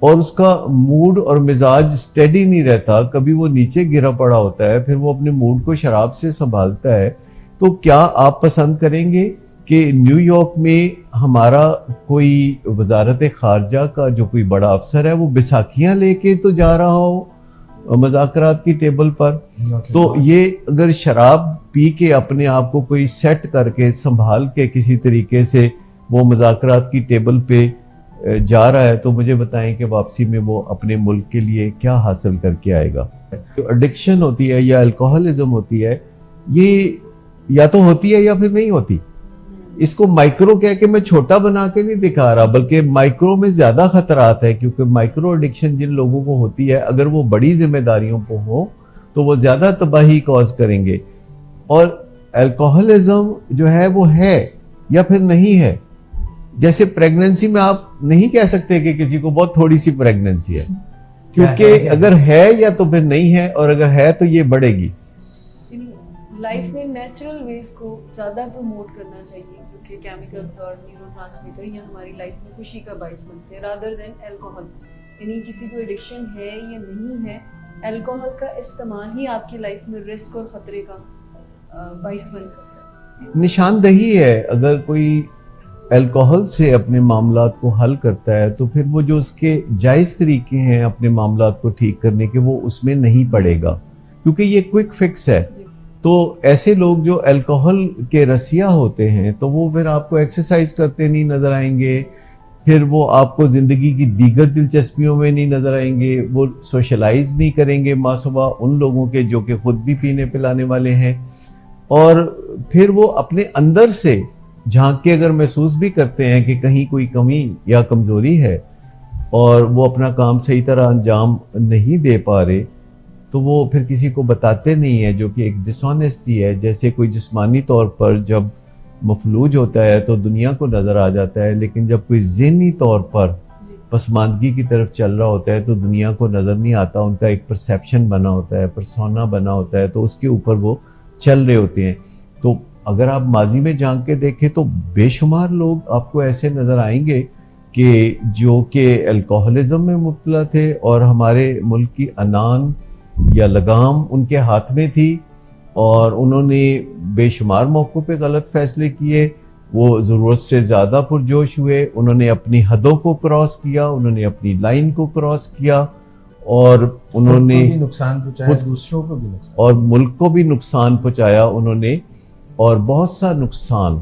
और उसका मूड और मिजाज स्टेडी नहीं रहता, कभी वो नीचे गिरा पड़ा होता है, फिर वो अपने मूड को शराब से संभालता है। तो क्या आप पसंद करेंगे कि न्यूयॉर्क में हमारा कोई वजारत खारजा का जो कोई बड़ा अफसर है वो बैसाखियां लेके तो जा रहा हो मज़ाकरात की टेबल पर? तो ये अगर शराब पी के अपने आप को कोई सेट करके संभाल के किसी तरीके से वो मज़ाकरात की टेबल पे जा रहा है, तो मुझे बताएं कि वापसी में वो अपने मुल्क के लिए क्या हासिल करके आएगा। जो एडिक्शन होती है या अल्कोहलिज्म होती है, ये या तो होती है या फिर नहीं होती। इसको माइक्रो कह के मैं छोटा बना के नहीं दिखा रहा, बल्कि माइक्रो में ज्यादा खतरात है, क्योंकि माइक्रो एडिक्शन जिन लोगों को होती है, अगर वो बड़ी जिम्मेदारियों को हो तो वो ज्यादा तबाही कॉज करेंगे। और अल्कोहलिज्म जो है वो है या फिर नहीं है। जैसे प्रेगनेंसी में आप नहीं कह सकते कि किसी को बहुत थोड़ी सी प्रेगनेंसी है, क्योंकि अगर है या तो फिर नहीं है, और अगर है तो ये बढ़ेगी। लाइफ में नेचुरल वेज को ज़्यादा प्रमोट करना चाहिए, क्योंकि केमिकल्स और न्यूरोट्रांसमीटर ये हमारी लाइफ में खुशी का बाइस बनते हैं, रादर देन अल्कोहल। यानी किसी को एडिक्शन है या नहीं है, अल्कोहल का इस्तेमाल ही आपकी लाइफ में रिस्क और ख़तरे का बाइस बन सकता है। निशानदही है। अगर कोई الکوہل سے اپنے معاملات کو حل کرتا ہے تو پھر وہ جو اس کے جائز طریقے ہیں اپنے معاملات کو ٹھیک کرنے کے وہ اس میں نہیں پڑے گا، کیونکہ یہ کوئک فکس ہے. تو ایسے لوگ جو الکوہل کے رسیا ہوتے ہیں تو وہ پھر آپ کو ایکسرسائز کرتے نہیں نظر آئیں گے، پھر وہ آپ کو زندگی کی دیگر دلچسپیوں میں نہیں نظر آئیں گے، وہ سوشلائز نہیں کریں گے ماسوا ان لوگوں کے جو کہ خود بھی پینے پلانے والے ہیں، اور پھر وہ اپنے اندر سے جھانک کے اگر محسوس بھی کرتے ہیں کہ کہیں کوئی کمی یا کمزوری ہے اور وہ اپنا کام صحیح طرح انجام نہیں دے پا رہے تو وہ پھر کسی کو بتاتے نہیں ہیں، جو کہ ایک ڈس آنیسٹی ہے. جیسے کوئی جسمانی طور پر جب مفلوج ہوتا ہے تو دنیا کو نظر آ جاتا ہے، لیکن جب کوئی ذہنی طور پر پسماندگی کی طرف چل رہا ہوتا ہے تو دنیا کو نظر نہیں آتا، ان کا ایک پرسیپشن بنا ہوتا ہے، پرسونا بنا ہوتا ہے، تو اس کے اوپر وہ چل رہے ہوتے ہیں. تو اگر آپ ماضی میں جان کے دیکھیں تو بے شمار لوگ آپ کو ایسے نظر آئیں گے کہ جو کہ الکوہلزم میں مبتلا تھے اور ہمارے ملک کی انان یا لگام ان کے ہاتھ میں تھی اور انہوں نے بے شمار موقعوں پہ غلط فیصلے کیے، وہ ضرورت سے زیادہ پرجوش ہوئے، انہوں نے اپنی حدوں کو کراس کیا، انہوں نے اپنی لائن کو کراس کیا اور انہوں نے بھی نقصان پہنچایا، دوسروں کو بھی نقصان اور ملک کو بھی نقصان پہنچایا انہوں نے. اور بہت سا نقصان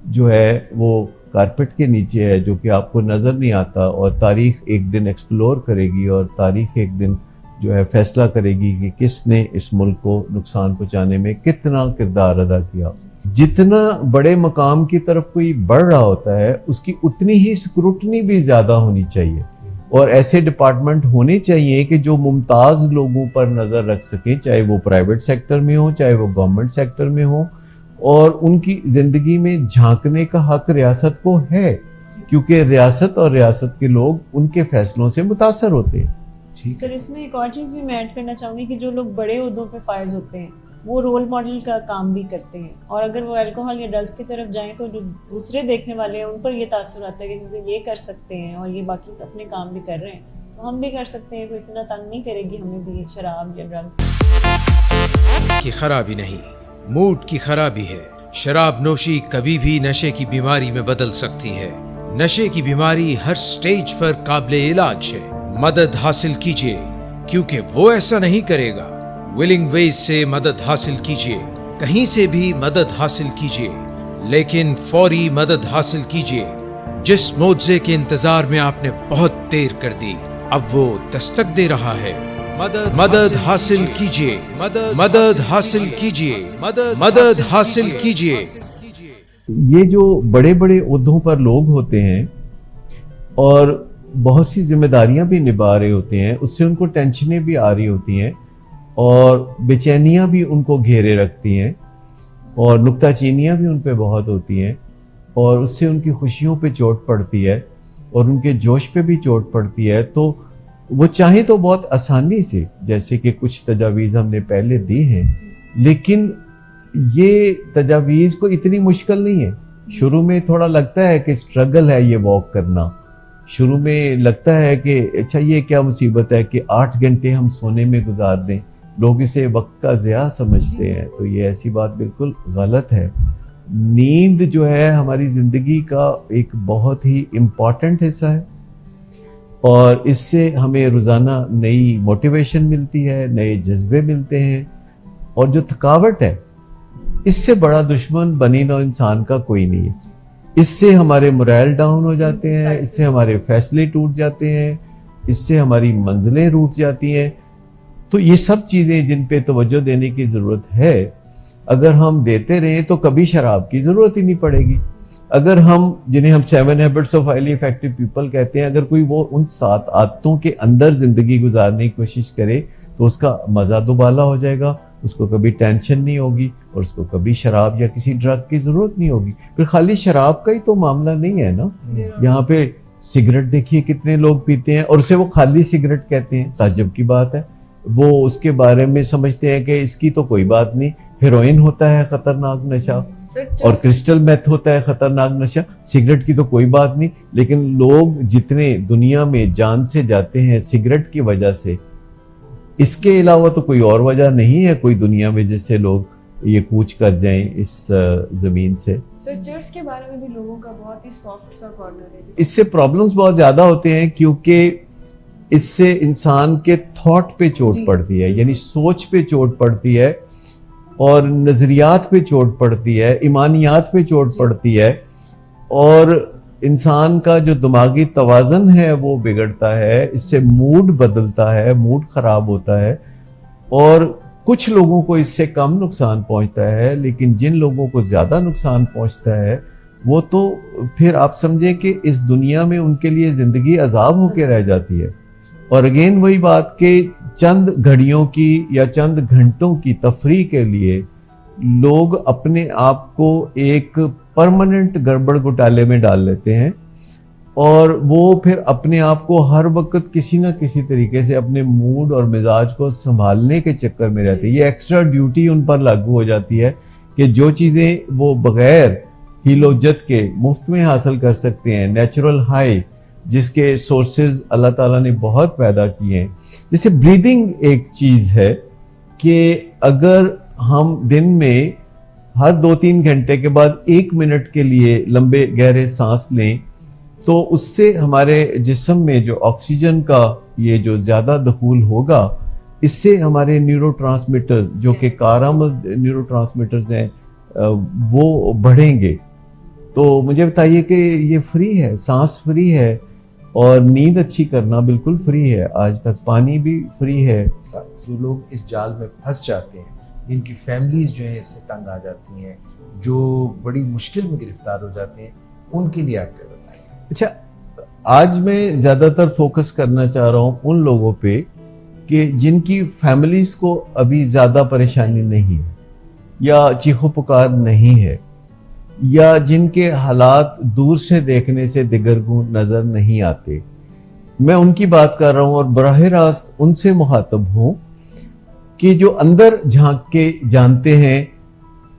جو ہے وہ کارپٹ کے نیچے ہے جو کہ آپ کو نظر نہیں آتا، اور تاریخ ایک دن ایکسپلور کرے گی اور تاریخ ایک دن جو ہے فیصلہ کرے گی کہ کس نے اس ملک کو نقصان پہنچانے میں کتنا کردار ادا کیا. جتنا بڑے مقام کی طرف کوئی بڑھ رہا ہوتا ہے اس کی اتنی ہی سکروٹنی بھی زیادہ ہونی چاہیے، اور ایسے ڈپارٹمنٹ ہونے چاہیے کہ جو ممتاز لوگوں پر نظر رکھ سکیں، چاہے وہ پرائیویٹ سیکٹر میں ہو چاہے وہ گورنمنٹ سیکٹر میں ہو، اور ان کی زندگی میں جھانکنے کا حق ریاست کو ہے، کیونکہ ریاست اور ریاست کے لوگ ان کے فیصلوں سے متاثر ہوتے ہیں. سر اس میں ایک اور چیز بھی میں ایڈ کرنا چاہوں گی کہ جو لوگ بڑے عہدوں پہ فائز ہوتے ہیں وہ رول ماڈل کا کام بھی کرتے ہیں، اور اگر وہ الکوہل یا ڈرگس کی طرف جائیں تو جو دوسرے دیکھنے والے ہیں ان پر یہ تاثر آتا ہے کہ کیونکہ یہ کر سکتے ہیں اور یہ باقی اپنے کام بھی کر رہے ہیں تو ہم بھی کر سکتے ہیں، کوئی اتنا تنگ نہیں کرے گی ہمیں بھی شراب یا ڈرگس کی خرابی نہیں، موڈ کی خرابی ہے. شراب نوشی کبھی بھی نشے کی بیماری میں بدل سکتی ہے. نشے کی بیماری ہر سٹیج پر قابل علاج ہے. مدد حاصل کیجئے کیونکہ وہ ایسا نہیں کرے گا. ولنگ ویز سے مدد حاصل کیجئے، کہیں سے بھی مدد حاصل کیجئے، لیکن فوری مدد حاصل کیجئے. جس معجزے کے انتظار میں آپ نے بہت دیر کر دی اب وہ دستک دے رہا ہے. مدد حاصل کیجئے، مدد حاصل کیجئے، مدد حاصل کیجئے. یہ جو بڑے بڑے عہدوں پر لوگ ہوتے ہیں اور بہت سی ذمہ داریاں بھی نبھا رہے ہوتے ہیں، اس سے ان کو ٹینشنیں بھی آ رہی ہوتی ہیں اور بے چینیاں بھی ان کو گھیرے رکھتی ہیں اور نکتہ چینیاں بھی ان پہ بہت ہوتی ہیں، اور اس سے ان کی خوشیوں پہ چوٹ پڑتی ہے اور ان کے جوش پہ بھی چوٹ پڑتی ہے. تو وہ چاہیں تو بہت آسانی سے، جیسے کہ کچھ تجاویز ہم نے پہلے دی ہیں، لیکن یہ تجاویز کو اتنی مشکل نہیں ہے. شروع میں تھوڑا لگتا ہے کہ اسٹرگل ہے یہ واک کرنا، شروع میں لگتا ہے کہ اچھا یہ کیا مصیبت ہے کہ 8 گھنٹے ہم سونے میں گزار دیں، لوگ اسے وقت کا ضیاع سمجھتے ہیں، تو یہ ایسی بات بالکل غلط ہے. نیند جو ہے ہماری زندگی کا ایک بہت ہی امپورٹنٹ حصہ ہے اور اس سے ہمیں روزانہ نئی موٹیویشن ملتی ہے، نئے جذبے ملتے ہیں، اور جو تھکاوٹ ہے اس سے بڑا دشمن بنی نوع انسان کا کوئی نہیں ہے. اس سے ہمارے morale ڈاؤن ہو جاتے ہیں، اس سے ہمارے فیصلے ٹوٹ جاتے ہیں، اس سے ہماری منزلیں روٹ جاتی ہیں. تو یہ سب چیزیں جن پہ توجہ دینے کی ضرورت ہے، اگر ہم دیتے رہیں تو کبھی شراب کی ضرورت ہی نہیں پڑے گی. اگر ہم جنہیں ہم 7 habits of highly effective people کہتے ہیں، اگر کوئی وہ ان 7 عادتوں کے اندر زندگی گزارنے کی کوشش کرے تو اس کا مزہ دوبالا ہو جائے گا، اس کو کبھی ٹینشن نہیں ہوگی اور اس کو کبھی شراب یا کسی ڈرگ کی ضرورت نہیں ہوگی. پھر خالی شراب کا ہی تو معاملہ نہیں ہے نا، یہاں پہ سگریٹ دیکھیے کتنے لوگ پیتے ہیں اور اسے وہ خالی سگریٹ کہتے ہیں. تعجب کی بات ہے، وہ اس کے بارے میں سمجھتے ہیں کہ اس کی تو کوئی بات نہیں. ہیروئن ہوتا ہے خطرناک نشہ اور کرسٹل میتھ ہوتا ہے خطرناک نشہ، سگریٹ کی تو کوئی بات نہیں. لیکن لوگ جتنے دنیا میں جان سے جاتے ہیں سگریٹ کی وجہ سے، اس کے علاوہ تو کوئی اور وجہ نہیں ہے کوئی دنیا میں جس سے لوگ یہ کوچ کر جائیں اس زمین سے. सर चर्च के बारे में भी लोगों का बहुत ही सॉफ्ट सा कॉर्नर है. इससे प्रॉब्लम्स बहुत ज्यादा होते हैं क्योंकि इससे इंसान के थॉट पे चोट जी. पड़ती है, यानी सोच पे चोट पड़ती है और नजरियात पे चोट पड़ती है, ईमानियात पे चोट पड़ती है और इंसान का जो दिमागी तवाज़न है वो बिगड़ता है. इससे मूड बदलता है, मूड खराब होता है और कुछ लोगों को इससे कम नुकसान पहुंचता है, लेकिन जिन लोगों को ज्यादा नुकसान पहुंचता है वो तो फिर आप समझें कि इस दुनिया में उनके लिए जिंदगी अजाब होके रह जाती है. और अगेन वही बात कि चंद घड़ियों की या चंद घंटों की तफरीह के लिए लोग अपने आप को एक परमानेंट गड़बड़ घोटाले में डाल लेते हैं और वो फिर अपने आप को हर वक्त किसी ना किसी तरीके से अपने मूड और मिजाज को संभालने के चक्कर में रहते हैं. ये एक्स्ट्रा ड्यूटी उन पर लागू हो जाती है कि जो चीज़ें वो बगैर हीलोजत के मुफ्त में हासिल कर सकते हैं, नेचुरल हाई जिसके सोर्सेज अल्लाह ताला ने बहुत पैदा किए हैं. जैसे ब्रीदिंग एक चीज़ है कि अगर हम दिन में हर 2-3 घंटे के बाद 1 मिनट के लिए लंबे गहरे सांस लें तो उससे हमारे जिस्म में जो ऑक्सीजन का ये जो ज़्यादा दखूल होगा, इससे हमारे न्यूरोट्रांसमीटर जो कि कारआमद न्यूरोट्रांसमीटर्स हैं वो बढ़ेंगे. तो मुझे बताइए कि ये फ्री है, सांस फ्री है और नींद अच्छी करना बिल्कुल फ्री है. आज तक पानी भी फ्री है. जो लोग इस जाल में फंस जाते हैं, जिनकी फैमिलीज जो है इससे तंग आ जाती हैं, जो बड़ी मुश्किल में गिरफ्तार हो जाते हैं, उनके लिए आप क्या बताएं? अच्छा, आज मैं ज्यादातर फोकस करना चाह रहा हूँ उन लोगों पे कि जिनकी फैमिलीज को अभी ज्यादा परेशानी नहीं है या चीखो पुकार नहीं है या जिनके हालात दूर से देखने से दिगरगुं नजर नहीं आते. मैं उनकी बात कर रहा हूँ और बराह रास्त उनसे मुखातब हूँ कि जो अंदर झांक के जानते हैं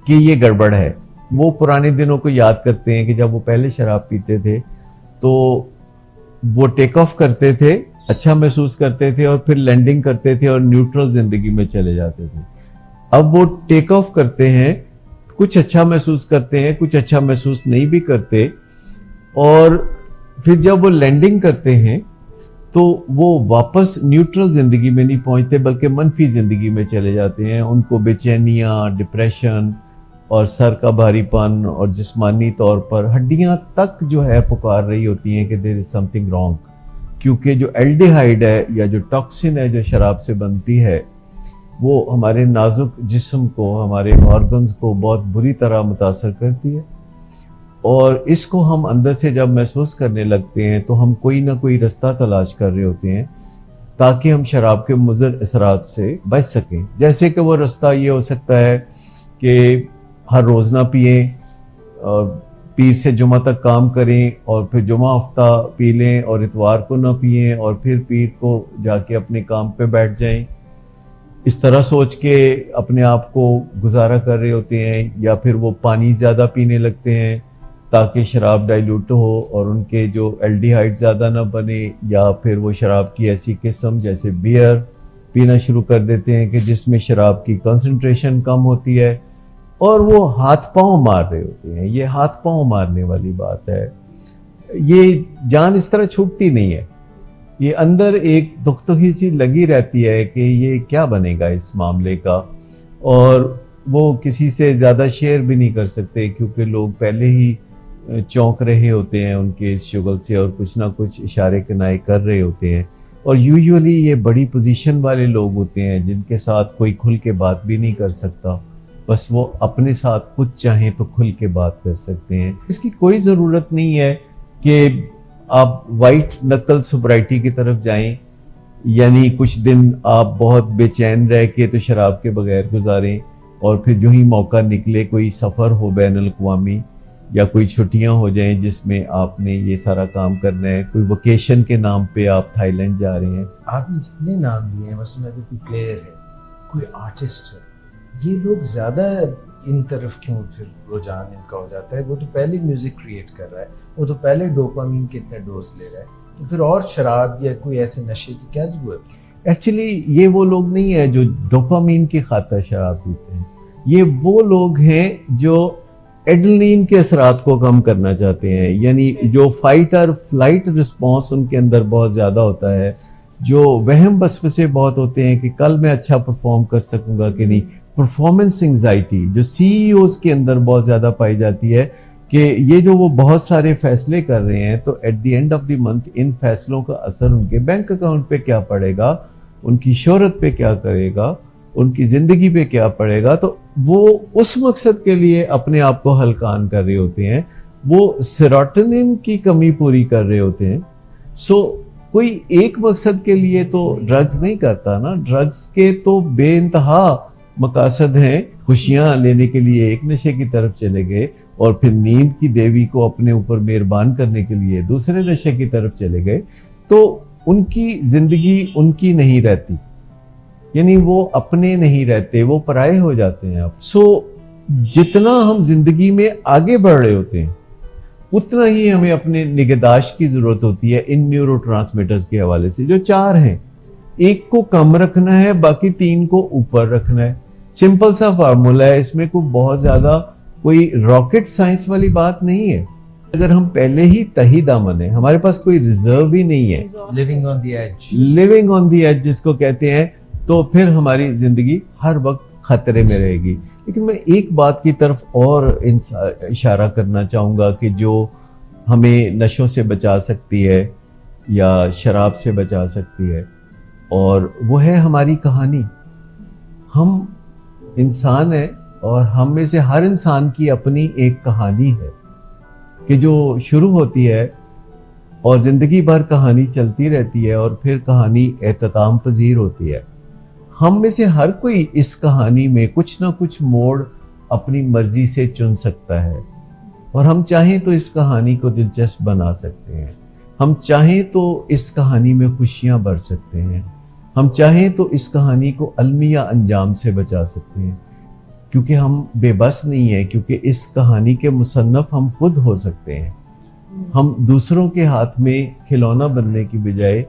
कि ये गड़बड़ है. वो पुराने दिनों को याद करते हैं कि जब वो पहले शराब पीते थे तो वो टेक ऑफ करते थे, अच्छा महसूस करते थे और फिर लैंडिंग करते थे और न्यूट्रल जिंदगी में चले जाते थे. अब वो टेक ऑफ करते हैं, कुछ अच्छा महसूस करते हैं, कुछ अच्छा महसूस नहीं भी करते और फिर जब वो लैंडिंग करते हैं तो वो वापस न्यूट्रल जिंदगी में नहीं पहुंचते बल्कि मनफी जिंदगी में चले जाते हैं. उनको बेचैनियां, डिप्रेशन और सर का भारीपन और जिस्मानी तौर पर हड्डियां तक जो है पुकार रही होती हैं कि देयर इज समथिंग रॉन्ग, क्योंकि जो एल्डिहाइड है या जो टॉक्सिन है जो शराब से बनती है वो हमारे नाजुक जिस्म को, हमारे ऑर्गन्स को बहुत बुरी तरह मुतासर करती है और इसको हम अंदर से जब महसूस करने लगते हैं तो हम कोई ना कोई रास्ता तलाश कर रहे होते हैं ताकि हम शराब के मुज़र असरात से बच सकें. जैसे कि वो रास्ता ये हो सकता है कि हर रोज़ ना पिए और पीर से जुमा तक काम करें और फिर जुमा हफ्ता पी लें और इतवार को ना पिएं और फिर पीर को जाके अपने काम पे बैठ जाएं. इस तरह सोच के अपने आप को गुजारा कर रहे होते हैं. या फिर वो पानी ज़्यादा पीने लगते हैं ताकि शराब डाइल्यूट हो और उनके जो एल्डिहाइड ज़्यादा ना बने, या फिर वो शराब की ऐसी किस्म जैसे बियर पीना शुरू कर देते हैं कि जिसमें शराब की कंसंट्रेशन कम होती है और वो हाथ पांव मार रहे होते हैं. ये हाथ पांव मारने वाली बात है. ये जान इस तरह छूटती नहीं है. ये अंदर एक दुखतुही सी लगी रहती है कि ये क्या बनेगा इस मामले का, और वो किसी से ज़्यादा शेयर भी नहीं कर सकते क्योंकि लोग पहले ही चौंक रहे होते हैं उनके इस शुगल से और कुछ ना कुछ इशारे किनारे कर रहे होते हैं. और यूजुअली ये बड़ी पोजीशन वाले लोग होते हैं जिनके साथ कोई खुल के बात भी नहीं कर सकता, बस वो अपने साथ खुद चाहें तो खुल के बात कर सकते हैं. इसकी कोई ज़रूरत नहीं है कि आप वाइट नकल सोब्राइटी की तरफ जाएं, यानी कुछ दिन आप बहुत बेचैन रह के तो शराब के बगैर गुजारें और फिर जो ही मौका निकले, कोई सफ़र हो बैन अल-अक़वामी या कोई छुट्टियां हो जाएं जिसमें आपने ये सारा काम करना है, कोई वोकेशन के नाम पे आप थाईलैंड जा रहे हैं. आपने जितने नाम दिए हैं, मसलन अगर कोई प्लेयर है, कोई आर्टिस्ट है, ये लोग ज़्यादा इन तरफ क्यों फिर रुझान इनका हो जाता है? वो तो पहले म्यूज़िक क्रिएट कर रहा है, वो तो पहले डोपामीन के इतने डोज ले रहा है, तो फिर और शराब या कोई ऐसे नशे की क्या ज़रूरत है? एक्चुअली ये वो लोग नहीं है जो डोपामीन की खातिर शराब पीते हैं. ये वो लोग हैं जो एड्रेनलिन के असरात को कम करना चाहते हैं, यानी जो फाइट और फ्लाइट रिस्पॉन्स उनके अंदर बहुत ज़्यादा होता है, जो वहम वसवसे बहुत होते हैं कि कल मैं अच्छा परफॉर्म कर सकूंगा कि नहीं, परफॉर्मेंस एंजाइटी जो सीईओज के अंदर बहुत ज़्यादा पाई जाती है कि ये जो वो बहुत सारे फैसले कर रहे हैं तो at the end of the month in फैसलों का असर उनके बैंक अकाउंट पे क्या पड़ेगा, उनकी शोहरत पे क्या करेगा, उनकी ज़िंदगी पे क्या पड़ेगा। तो वो उस मकसद के लिए अपने आप को हलकान कर रहे होते हैं, वो सेरोटोनिन की कमी पूरी कर रहे होते हैं। सो कोई एक मकसद के लिए तो ड्रग्स नहीं करता ना, ड्रग्स के तो बेइंतहा मकासद हैं। खुशियां लेने के लिए एक नशे की तरफ चले गए और फिर नींद की देवी को अपने ऊपर मेहरबान करने के लिए दूसरे नशे की तरफ चले गए, तो उनकी जिंदगी उनकी नहीं रहती, यानी वो अपने नहीं रहते, वो पराये हो जाते हैं। आप जितना हम जिंदगी में आगे बढ़ रहे होते हैं उतना ही हमें अपने निगहदाश्त की जरूरत होती है इन न्यूरोट्रांसमीटर्स के हवाले से, जो 4 हैं। एक को कम रखना है, बाकी 3 को ऊपर रखना है। सिंपल सा फार्मूला है, इसमें कोई बहुत ज्यादा कोई रॉकेट साइंस वाली बात नहीं है। अगर हम पहले ही तही दामन है, हमारे पास कोई रिजर्व ही नहीं है, living on the edge, living on the edge जिसको कहते हैं, तो फिर हमारी जिंदगी हर वक्त खतरे में रहेगी। लेकिन मैं एक बात की तरफ और इशारा करना चाहूँगा कि जो हमें नशों से बचा सकती है या शराब से बचा सकती है, और वो है हमारी कहानी। हम इंसान हैं और हम में से हर इंसान की अपनी एक कहानी है कि जो शुरू होती है और ज़िंदगी भर कहानी चलती रहती है और फिर कहानी एहतताम पजीर होती है। हम में से हर कोई इस कहानी में कुछ ना कुछ मोड़ अपनी मर्जी से चुन सकता है, और हम चाहें तो इस कहानी को दिलचस्प बना सकते हैं, हम चाहें तो इस कहानी में खुशियां भर सकते हैं, हम चाहें तो इस कहानी को अलमिया अंजाम से बचा सकते हैं, क्योंकि हम बेबस नहीं है, क्योंकि इस कहानी के मुसन्नफ हम खुद हो सकते हैं। हम दूसरों के हाथ में खिलौना बनने की बजाय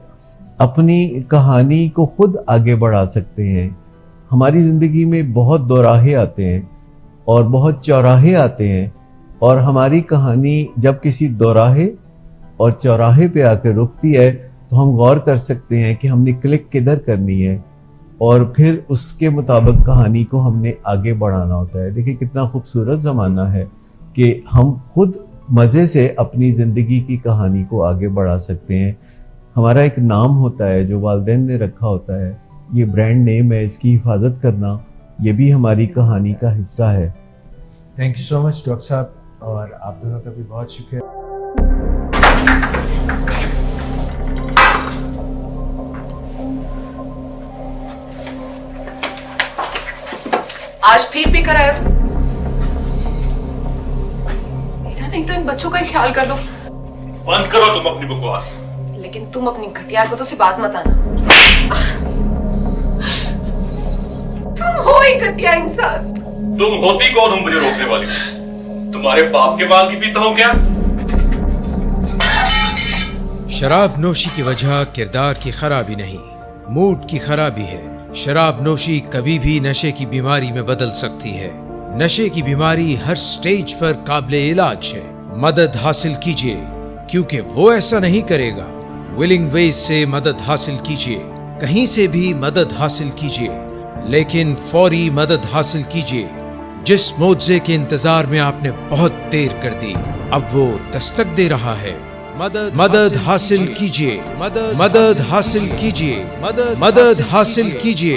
अपनी कहानी को खुद आगे बढ़ा सकते हैं। हमारी ज़िंदगी में बहुत दोराहे आते हैं और बहुत चौराहे आते हैं, और हमारी कहानी जब किसी दोराहे और चौराहे पे आकर रुकती है तो हम गौर कर सकते हैं कि हमने क्लिक किधर करनी है, और फिर उसके मुताबिक कहानी को हमने आगे बढ़ाना होता है। देखिए कितना खूबसूरत ज़माना है कि हम खुद मज़े से अपनी ज़िंदगी की कहानी को आगे बढ़ा सकते हैं। हमारा एक नाम होता है जो वालिदैन ने रखा होता है, ये ब्रांड नेम है, इसकी हिफाजत करना ये भी हमारी कहानी का हिस्सा है। Thank you so much doctor साहब, और आप दोनों का भी बहुत शुक्रिया। आज फिर पी कर आए हो? मेरा नहीं तो इन बच्चों का ही ख्याल कर लो। बंद करो तुम अपनी बकवास। लेकिन तुम अपनी घटियार को तो सिर्फ बाज मत आना। तुम हो ही घटिया इंसान। तुम होती कौन हो मुझे रोकने वाली? तुम्हारे बाप के माल की पीता हूं क्या? शराब नोशी की वजह किरदार की खराबी नहीं, मूड की खराबी है। शराब नोशी कभी भी नशे की बीमारी में बदल सकती है। नशे की बीमारी हर स्टेज पर काबिल इलाज है। मदद हासिल कीजिए, क्योंकि वो ऐसा नहीं करेगा। विलिंग वेज से मदद हासिल कीजिए, कहीं से भी मदद हासिल कीजिए, लेकिन फौरी मदद हासिल कीजिए। जिस मुआवजे के इंतजार में आपने बहुत देर कर दी, अब वो दस्तक दे रहा है। मदद हासिल कीजिए, मदद हासिल कीजिए, मदद हासिल कीजिए।